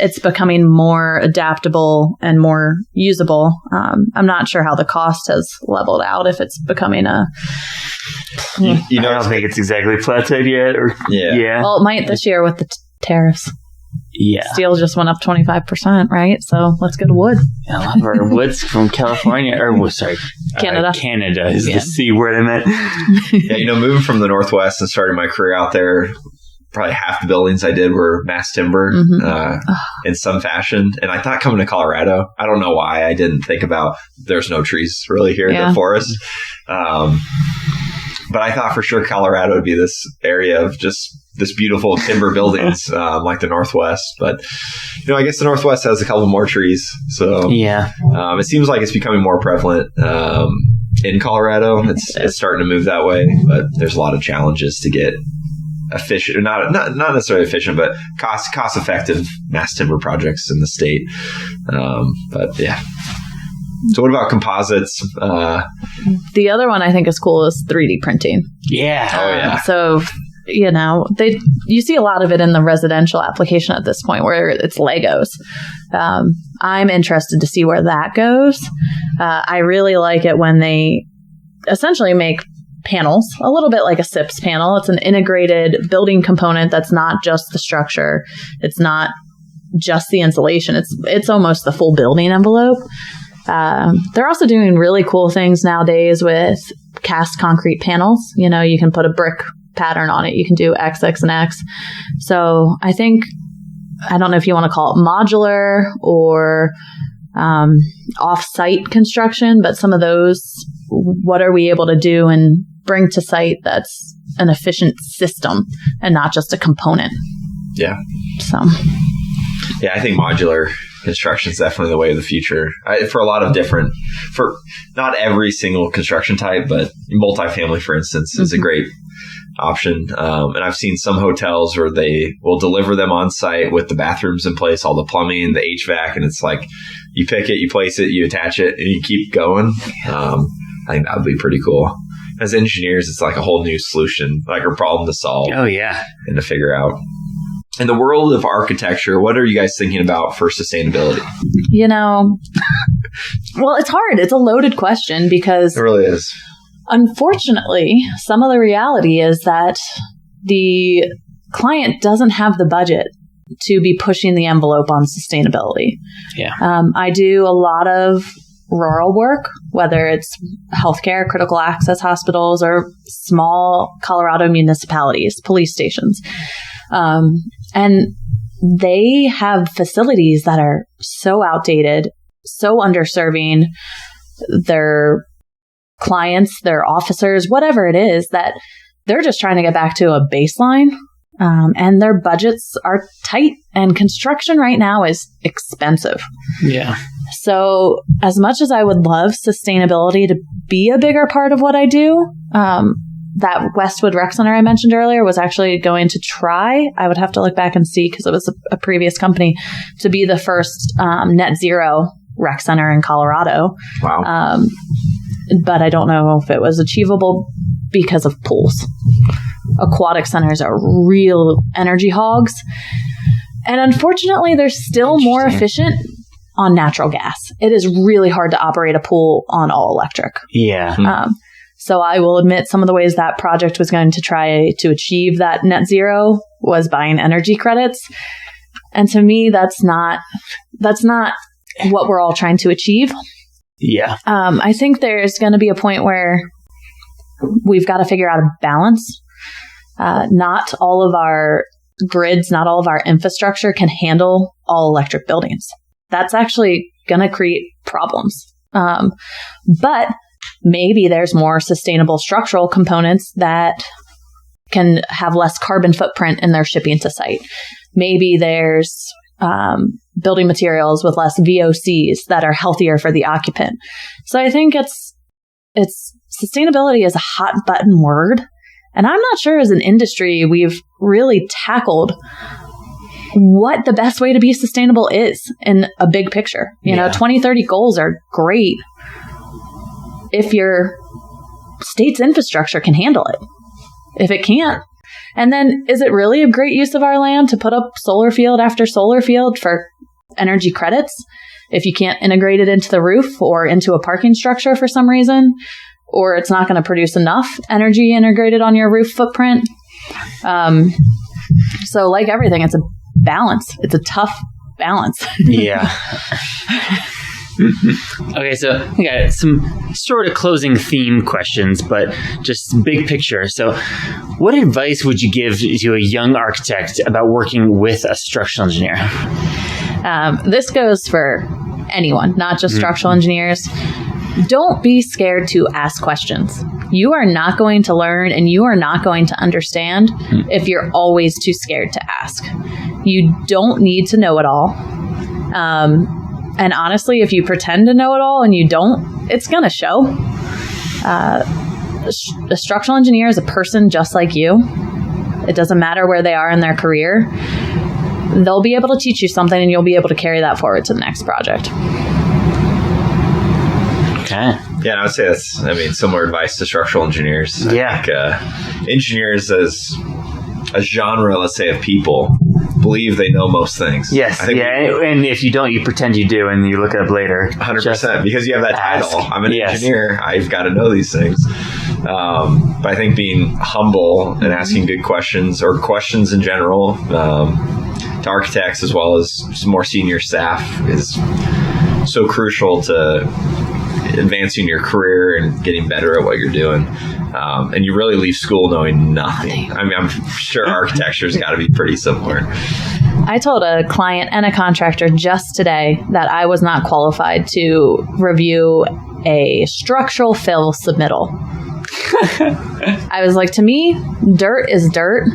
it's becoming more adaptable and more usable. I'm not sure how the cost has leveled out, if it's becoming I don't think it's exactly plateaued yet. Well, it might this year with the tariffs. Yeah. Steel just went up 25%, right? So let's go to wood. A lot of our wood's from California, Canada. Canada is the C word I meant. Yeah, moving from the Northwest and starting my career out there, probably half the buildings I did were mass timber in some fashion. And I thought coming to Colorado, I don't know why I didn't think about there's no trees really here in the forest. But I thought for sure Colorado would be this area of just this beautiful timber buildings like the Northwest. But, I guess the Northwest has a couple more trees. So it seems like it's becoming more prevalent in Colorado. It's starting to move that way. But there's a lot of challenges to get efficient, not necessarily efficient, but cost effective mass timber projects in the state. But yeah. So what about composites? The other one I think is cool is 3D printing. Yeah. Oh yeah. So you see a lot of it in the residential application at this point where it's Legos. I'm interested to see where that goes. I really like it when they essentially make panels, a little bit like a SIPS panel. It's an integrated building component that's not just the structure. It's not just the insulation. It's almost the full building envelope. They're also doing really cool things nowadays with cast concrete panels. You can put a brick pattern on it. You can do X, X, and X. So I don't know if you want to call it modular or off-site construction, but some of those, what are we able to do and bring to site that's an efficient system and not just a component? Yeah. So. Yeah, I think modular construction is definitely the way of the future for a lot of for not every single construction type, but multifamily, for instance, is a great option. And I've seen some hotels where they will deliver them on site with the bathrooms in place, all the plumbing, the HVAC, and it's like you pick it, you place it, you attach it, and you keep going. I think that would be pretty cool. As engineers, it's like a whole new solution, like a problem to solve. Oh, yeah. And to figure out. In the world of architecture, what are you guys thinking about for sustainability? Well, it's hard. It's a loaded question because it really is. Unfortunately, some of the reality is that the client doesn't have the budget to be pushing the envelope on sustainability. Yeah. I do a lot of rural work, whether it's healthcare, critical access hospitals, or small Colorado municipalities, police stations. And they have facilities that are so outdated, so underserving their clients, their officers, whatever it is, that they're just trying to get back to a baseline. And their budgets are tight, and construction right now is expensive. Yeah. So as much as I would love sustainability to be a bigger part of what I do, that Westwood Rec Center I mentioned earlier was actually going to try, I would have to look back and see because it was a previous company, to be the first net zero rec center in Colorado. Wow. But I don't know if it was achievable because of pools. Aquatic centers are real energy hogs. And unfortunately, they're still more efficient on natural gas. It is really hard to operate a pool on all electric. Yeah. So I will admit some of the ways that project was going to try to achieve that net zero was buying energy credits. And to me, that's not what we're all trying to achieve. Yeah. I think there's going to be a point where we've got to figure out a balance. Not all of our grids, not all of our infrastructure can handle all electric buildings. That's actually going to create problems. But maybe there's more sustainable structural components that can have less carbon footprint in their shipping to site. Maybe there's building materials with less VOCs that are healthier for the occupant. So I think it's sustainability is a hot button word. And I'm not sure as an industry we've really tackled what the best way to be sustainable is in a big picture. You know, 2030 goals are great if your state's infrastructure can handle it. If it can't, and then is it really a great use of our land to put up solar field after solar field for energy credits if you can't integrate it into the roof or into a parking structure for some reason? Or it's not going to produce enough energy integrated on your roof footprint. So like everything, it's a balance. It's a tough balance. Yeah. Okay, so we got some sort of closing theme questions, but just big picture. So what advice would you give to a young architect about working with a structural engineer? This goes for anyone, not just structural engineers. Don't be scared to ask questions. You are not going to learn and you are not going to understand if you're always too scared to ask. You don't need to know it all. And honestly, if you pretend to know it all and you don't, it's going to show. A structural engineer is a person just like you. It doesn't matter where they are in their career. They'll be able to teach you something and you'll be able to carry that forward to the next project. Okay. Yeah, and I would say that's, similar advice to structural engineers. I think, engineers as a genre, let's say, of people believe they know most things. Yes. And if you don't, you pretend you do, and you look it up later. 100%, because you have that title. I'm an engineer. I've got to know these things. But I think being humble and asking good questions, or questions in general, to architects as well as some more senior staff, is so crucial to advancing your career and getting better at what you're doing. And you really leave school knowing nothing. I'm sure architecture's got to be pretty similar. I told a client and a contractor just today that I was not qualified to review a structural fill submittal. I was like, to me, dirt is dirt.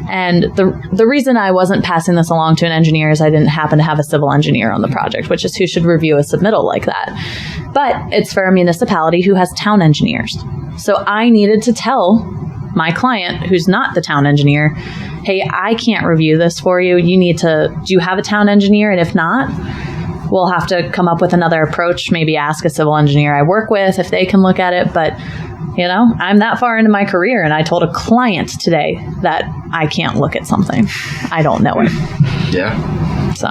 And the reason I wasn't passing this along to an engineer is I didn't happen to have a civil engineer on the project, which is who should review a submittal like that. But it's for a municipality who has town engineers. So I needed to tell my client, who's not the town engineer, hey, I can't review this for you. Do you have a town engineer? And if not, we'll have to come up with another approach, maybe ask a civil engineer I work with if they can look at it. But I'm that far into my career, and I told a client today that I can't look at something. I don't know it. Yeah. So.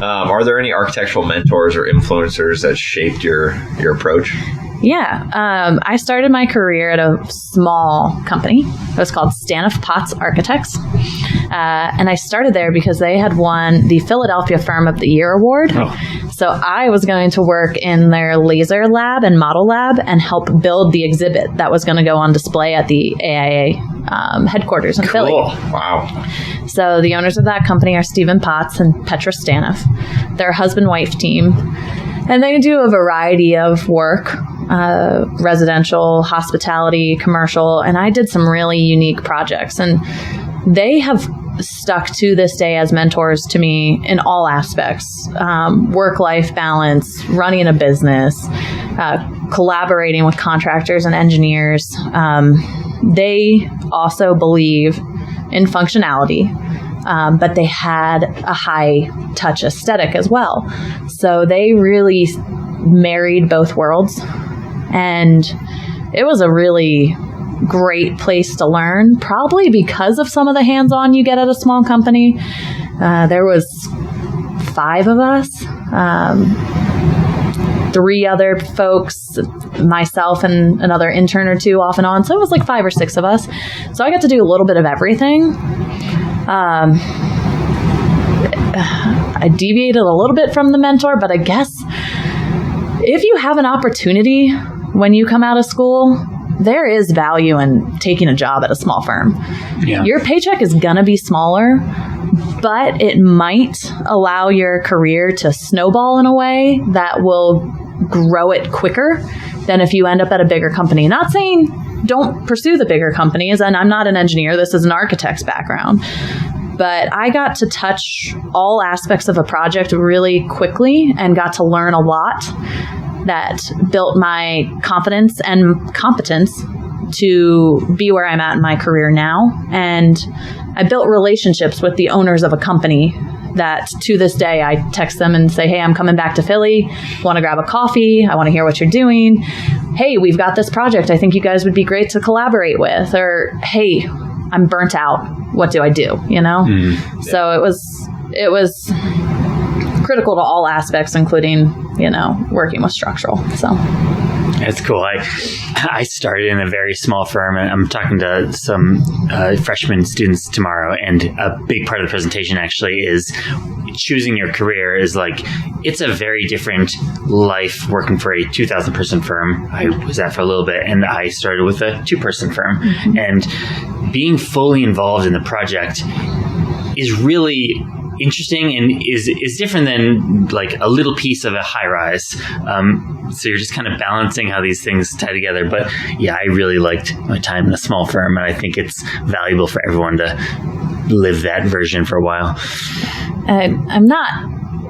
Are there any architectural mentors or influencers that shaped your approach? Yeah. I started my career at a small company. It was called Staniff Potts Architects. And I started there because they had won the Philadelphia Firm of the Year award. Oh. So I was going to work in their laser lab and model lab and help build the exhibit that was going to go on display at the AIA headquarters in Philly. Wow. So the owners of that company are Stephen Potts and Petra Staniff. They're a husband-wife team. And they do a variety of work, residential, hospitality, commercial, and I did some really unique projects. And they have stuck to this day as mentors to me in all aspects, work-life balance, running a business, collaborating with contractors and engineers. They also believe in functionality. But they had a high touch aesthetic as well. So they really married both worlds. And it was a really great place to learn, probably because of some of the hands-on you get at a small company. There was 5 of us, 3 other folks, myself and another intern or 2 off and on. So it was like 5 or 6 of us. So I got to do a little bit of everything. I deviated a little bit from the mentor, but I guess if you have an opportunity when you come out of school, there is value in taking a job at a small firm. Yeah. Your paycheck is going to be smaller, but it might allow your career to snowball in a way that will grow it quicker than if you end up at a bigger company. Not saying don't pursue the bigger companies, and I'm not an engineer. This is an architect's background. But I got to touch all aspects of a project really quickly and got to learn a lot that built my confidence and competence to be where I'm at in my career now. And I built relationships with the owners of a company that to this day I text them and say, hey, I'm coming back to Philly. Want to grab a coffee? I want to hear what you're doing. Hey, we've got this project I think you guys would be great to collaborate with. Or, hey, I'm burnt out. What do I do? You know? So it was critical to all aspects, including, working with structural. So that's cool. I started in a very small firm, and I'm talking to some freshman students tomorrow. And a big part of the presentation actually is choosing your career is like, it's a very different life working for a 2,000 person firm. I was at for a little bit, and I started with a 2-person firm. Mm-hmm. And being fully involved in the project is really interesting and is different than like a little piece of a high rise. So you're just kind of balancing how these things tie together. But yeah, I really liked my time in a small firm, and I think it's valuable for everyone to live that version for a while. I'm not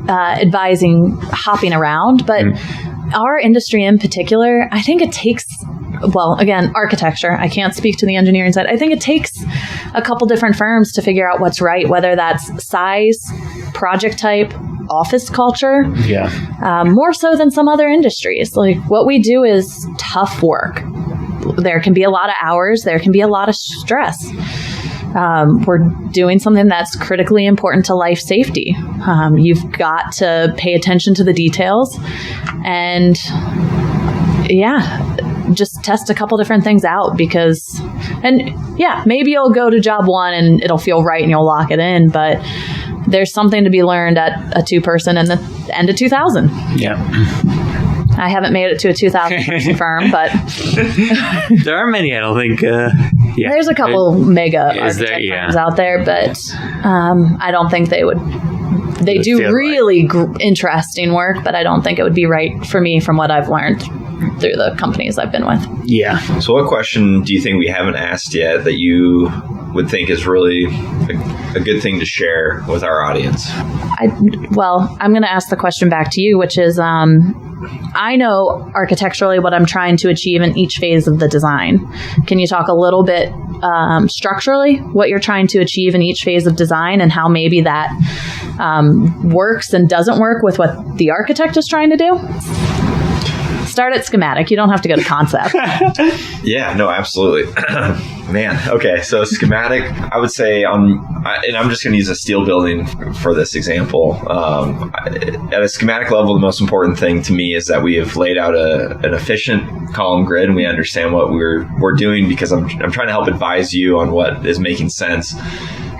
advising hopping around, but our industry in particular, I think it takes, well, again, architecture. I can't speak to the engineering side. I think it takes a couple different firms to figure out what's right, whether that's size, project type, office culture. Yeah. More so than some other industries. Like, what we do is tough work. There can be a lot of hours. There can be a lot of stress. We're doing something that's critically important to life safety. You've got to pay attention to the details and, just test a couple different things out maybe you'll go to job 1 and it'll feel right and you'll lock it in, but there's something to be learned at a 2-person and the end of 2,000. Yeah. I haven't made it to a 2,000 person firm, but there aren't many. I don't think. There's a couple mega architect firms out there, but I don't think they would. They do really interesting work, but I don't think it would be right for me from what I've learned through the companies I've been with. Yeah. So what question do you think we haven't asked yet that you would think is really a good thing to share with our audience? I'm going to ask the question back to you, which is, I know architecturally what I'm trying to achieve in each phase of the design. Can you talk a little bit structurally what you're trying to achieve in each phase of design and how maybe that works and doesn't work with what the architect is trying to do? start at schematic. You don't have to go to concept. Yeah, no, absolutely. Man, okay, so schematic, I would say and I'm just going to use a steel building for this example. At a schematic level, the most important thing to me is that we have laid out an efficient column grid, and we understand what we're doing, because I'm trying to help advise you on what is making sense.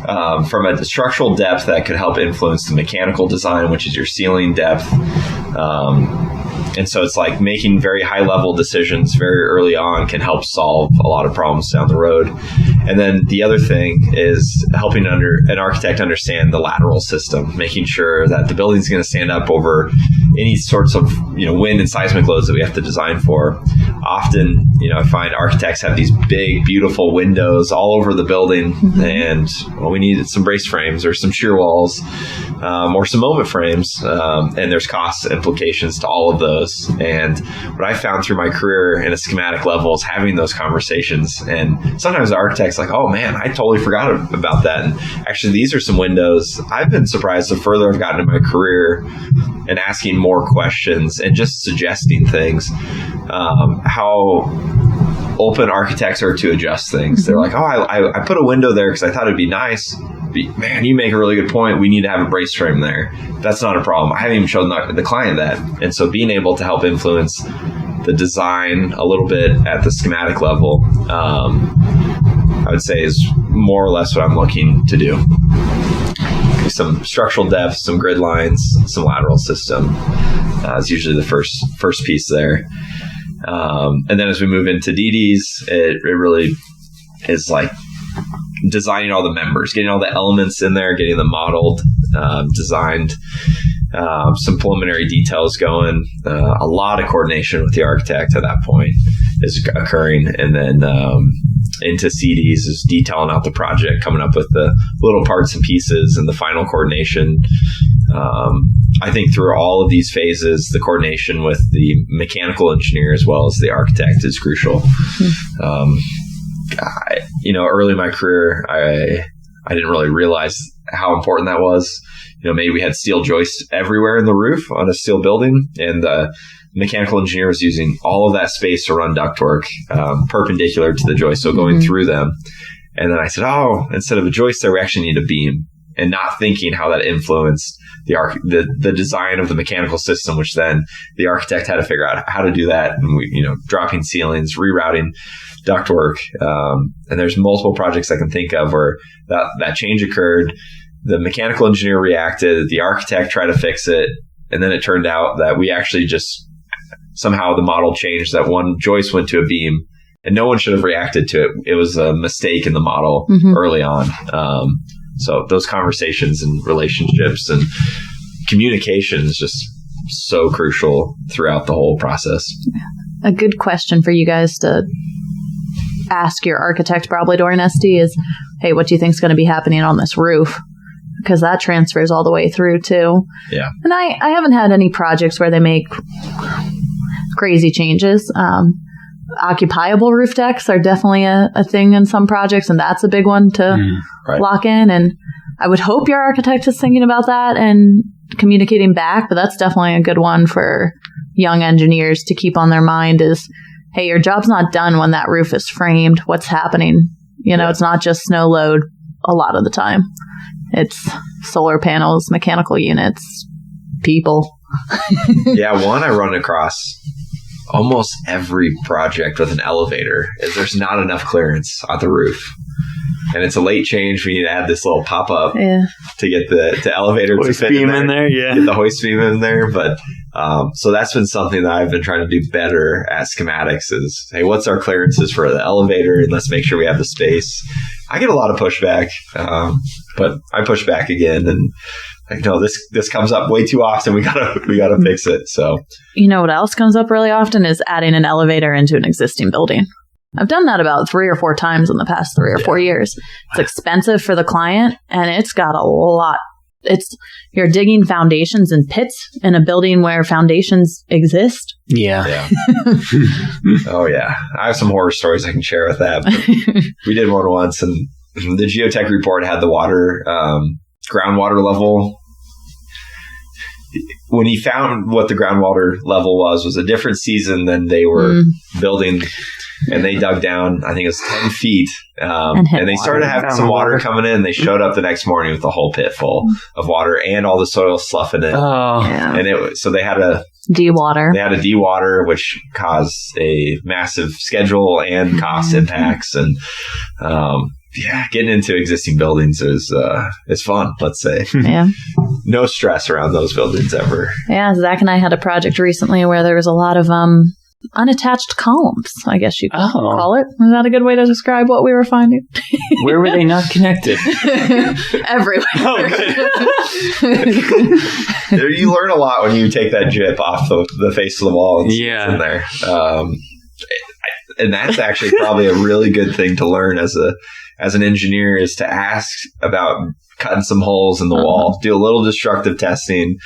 From a structural depth that could help influence the mechanical design, which is your ceiling depth. And so it's like making very high level decisions very early on can help solve a lot of problems down the road. And then the other thing is helping an architect understand the lateral system, making sure that the building's going to stand up over any sorts of wind and seismic loads that we have to design for. Often, I find architects have these big, beautiful windows all over the building, and we need some brace frames or some shear walls or some moment frames, and there's cost implications to all of those. And what I found through my career in a schematic level is having those conversations. And sometimes the architect's like, oh man, I totally forgot about that. And actually, these are some windows. I've been surprised the further I've gotten in my career and asking more questions and just suggesting things, how open architects are to adjust things. They're like, oh, I put a window there because I thought it'd be nice. Man, you make a really good point. We need to have a brace frame there. That's not a problem. I haven't even shown the client that. And so being able to help influence the design a little bit at the schematic level, I would say is more or less what I'm looking to do. Some structural depth, some grid lines, some lateral system is usually the first piece there. And then as we move into DDs, it really is like designing all the members, getting all the elements in there, getting them modeled, designed, some preliminary details going. A lot of coordination with the architect at that point is occurring. And then into CDs is detailing out the project, coming up with the little parts and pieces and the final coordination. I think through all of these phases, the coordination with the mechanical engineer as well as the architect is crucial. Early in my career, I didn't really realize how important that was. Maybe we had steel joists everywhere in the roof on a steel building, and the mechanical engineer was using all of that space to run ductwork perpendicular to the joist, so going through them. And then I said, instead of a joist there, we actually need a beam, and not thinking how that influenced the design of the mechanical system, which then the architect had to figure out how to do that. And we, dropping ceilings, rerouting ductwork. And there's multiple projects I can think of where that change occurred. The mechanical engineer reacted, the architect tried to fix it. And then it turned out that we actually just somehow the model changed, that one joist went to a beam, and no one should have reacted to it. It was a mistake in the model early on. So those conversations and relationships and communication is just so crucial throughout the whole process. A good question for you guys to ask your architect probably during SD is, hey, what do you think is going to be happening on this roof? Because that transfers all the way through too. Yeah. And I haven't had any projects where they make crazy changes. Occupiable roof decks are definitely a thing in some projects, and that's a big one to lock in. And I would hope your architect is thinking about that and communicating back, but that's definitely a good one for young engineers to keep on their mind is, hey, your job's not done when that roof is framed. What's happening? It's not just snow load a lot of the time. It's solar panels, mechanical units, people. Yeah, one I run across almost every project with an elevator is there's not enough clearance on the roof. And it's a late change. We need to add this little pop-up to get the elevator hoist beam in there. Yeah. Get the hoist beam in there. But so that's been something that I've been trying to do better at schematics is, hey, what's our clearances for the elevator? And let's make sure we have the space. I get a lot of pushback, but I push back again, and like, no, this comes up way too often. We gotta fix it. So what else comes up really often is adding an elevator into an existing building. I've done that about 3 or 4 times in the past 3 or 4 years. It's expensive for the client, and it's got a lot. You're digging foundations and pits in a building where foundations exist. Yeah. Oh, yeah. I have some horror stories I can share with that. But we did one once, and the geotech report had the water, groundwater level. when he found what the groundwater level was a different season than they were building. And they dug down, I think it was 10 feet. And they started having some water coming in. They showed up the next morning with the whole pit full of water and all the soil sloughing in it. Oh. And so they had a de-water. They had a de-water, which caused a massive schedule and cost impacts. And getting into existing buildings is fun, let's say. Yeah. No stress around those buildings ever. Yeah, Zach and I had a project recently where there was a lot of unattached columns, I guess you could call it. Is that a good way to describe what we were finding? Where were they not connected? Everywhere. Oh, good. You learn a lot when you take that drip off the face of the wall and see what's in there. And that's actually probably a really good thing to learn as an engineer, is to ask about cutting some holes in the wall, do a little destructive testing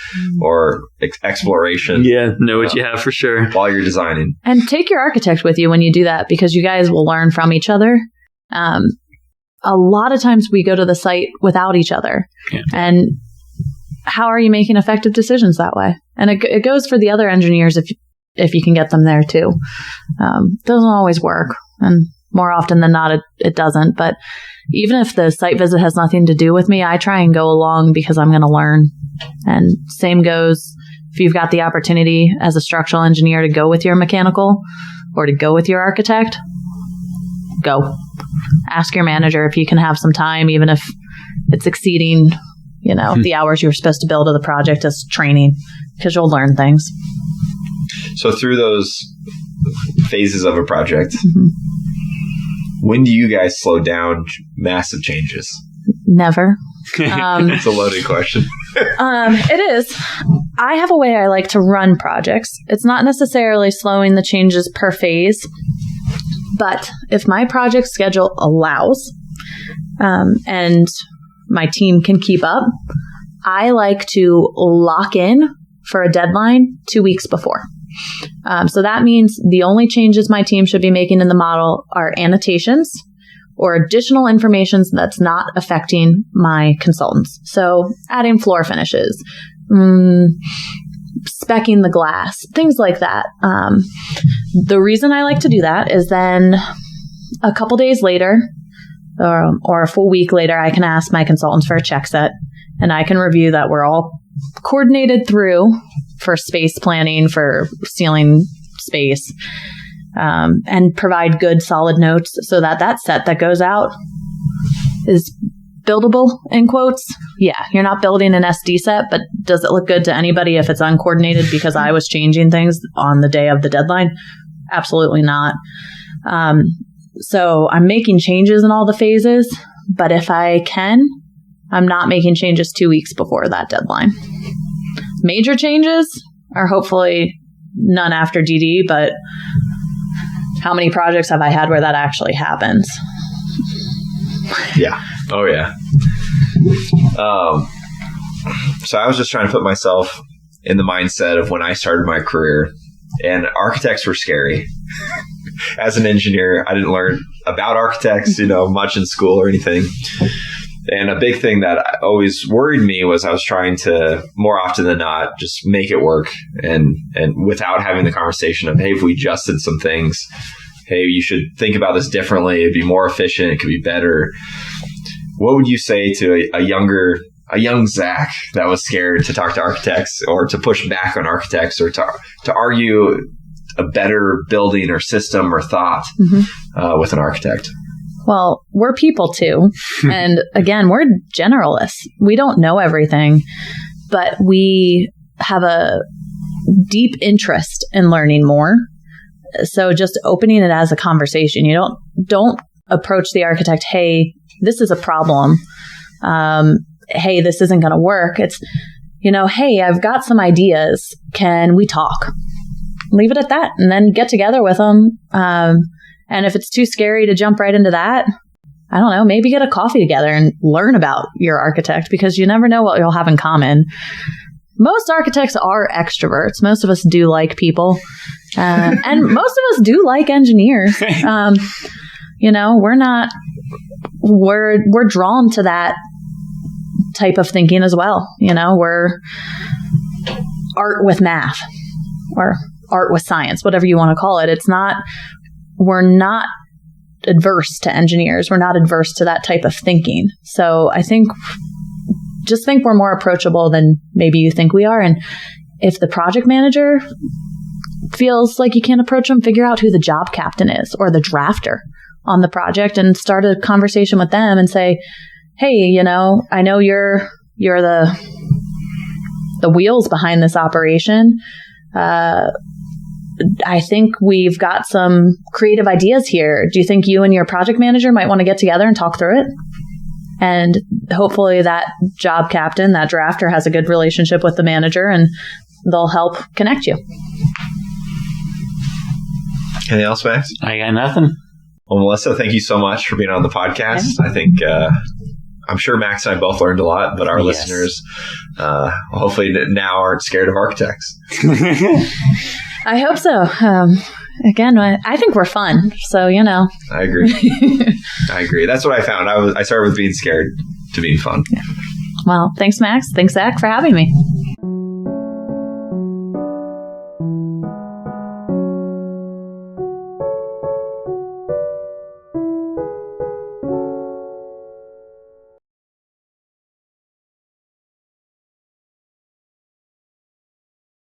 or exploration. Yeah, know what you have for sure. While you're designing. And take your architect with you when you do that, because you guys will learn from each other. A lot of times we go to the site without each other. Yeah. And how are you making effective decisions that way? And it goes for the other engineers if you can get them there too. Doesn't always work. And more often than not, it doesn't. But even if the site visit has nothing to do with me, I try and go along because I'm going to learn. And same goes if you've got the opportunity as a structural engineer to go with your mechanical or to go with your architect, go. Ask your manager if you can have some time, even if it's exceeding, the hours you were supposed to bill to the project as training, because you'll learn things. So through those phases of a project, when do you guys slow down massive changes? Never. It's a loaded question. It is. I have a way I like to run projects. It's not necessarily slowing the changes per phase, but if my project schedule allows, and my team can keep up, I like to lock in for a deadline 2 weeks before. So that means the only changes my team should be making in the model are annotations or additional information that's not affecting my consultants. So adding floor finishes, speccing the glass, things like that. The reason I like to do that is then a couple days later or a full week later, I can ask my consultants for a check set, and I can review that we're all coordinated through for space planning, for ceiling space, and provide good solid notes so that set that goes out is buildable, in quotes. Yeah, you're not building an SD set, but does it look good to anybody if it's uncoordinated because I was changing things on the day of the deadline? Absolutely not. So I'm making changes in all the phases, but if I can, I'm not making changes 2 weeks before that deadline. Major changes are hopefully none after DD, but how many projects have I had where that actually happens? Yeah. Oh, yeah. So I was just trying to put myself in the mindset of when I started my career, and architects were scary. As an engineer, I didn't learn about architects, much in school or anything. And a big thing that always worried me was I was trying to, more often than not, just make it work. And without having the conversation of, hey, if we just did some things, hey, you should think about this differently. It'd be more efficient. It could be better. What would you say to a young Zach that was scared to talk to architects or to push back on architects or to argue a better building or system or thought with an architect? Well, we're people too. And again, we're generalists. We don't know everything, but we have a deep interest in learning more. So just opening it as a conversation. You don't approach the architect, hey, this is a problem. Hey, this isn't going to work. It's, hey, I've got some ideas. Can we talk? Leave it at that, and then get together with them. And if it's too scary to jump right into that, I don't know, maybe get a coffee together and learn about your architect, because you never know what you'll have in common. Most architects are extroverts. Most of us do like people. And most of us do like engineers. We're drawn to that type of thinking as well. art with math or art with science, whatever you want to call it. We're not adverse to engineers. We're not adverse to that type of thinking. So I think we're more approachable than maybe you think we are. And if the project manager feels like you can't approach them, figure out who the job captain is or the drafter on the project and start a conversation with them and say, hey, I know you're the wheels behind this operation. I think we've got some creative ideas here. Do you think you and your project manager might want to get together and talk through it? And hopefully that job captain, that drafter, has a good relationship with the manager and they'll help connect you. Anything else, Max? I got nothing. Well, Melissa, thank you so much for being on the podcast. I think I'm sure Max and I both learned a lot, but our listeners hopefully now aren't scared of architects. I hope so. Again, I think we're fun. So, I agree. I agree. That's what I found. I started with being scared to being fun. Yeah. Well, thanks, Max. Thanks, Zach, for having me.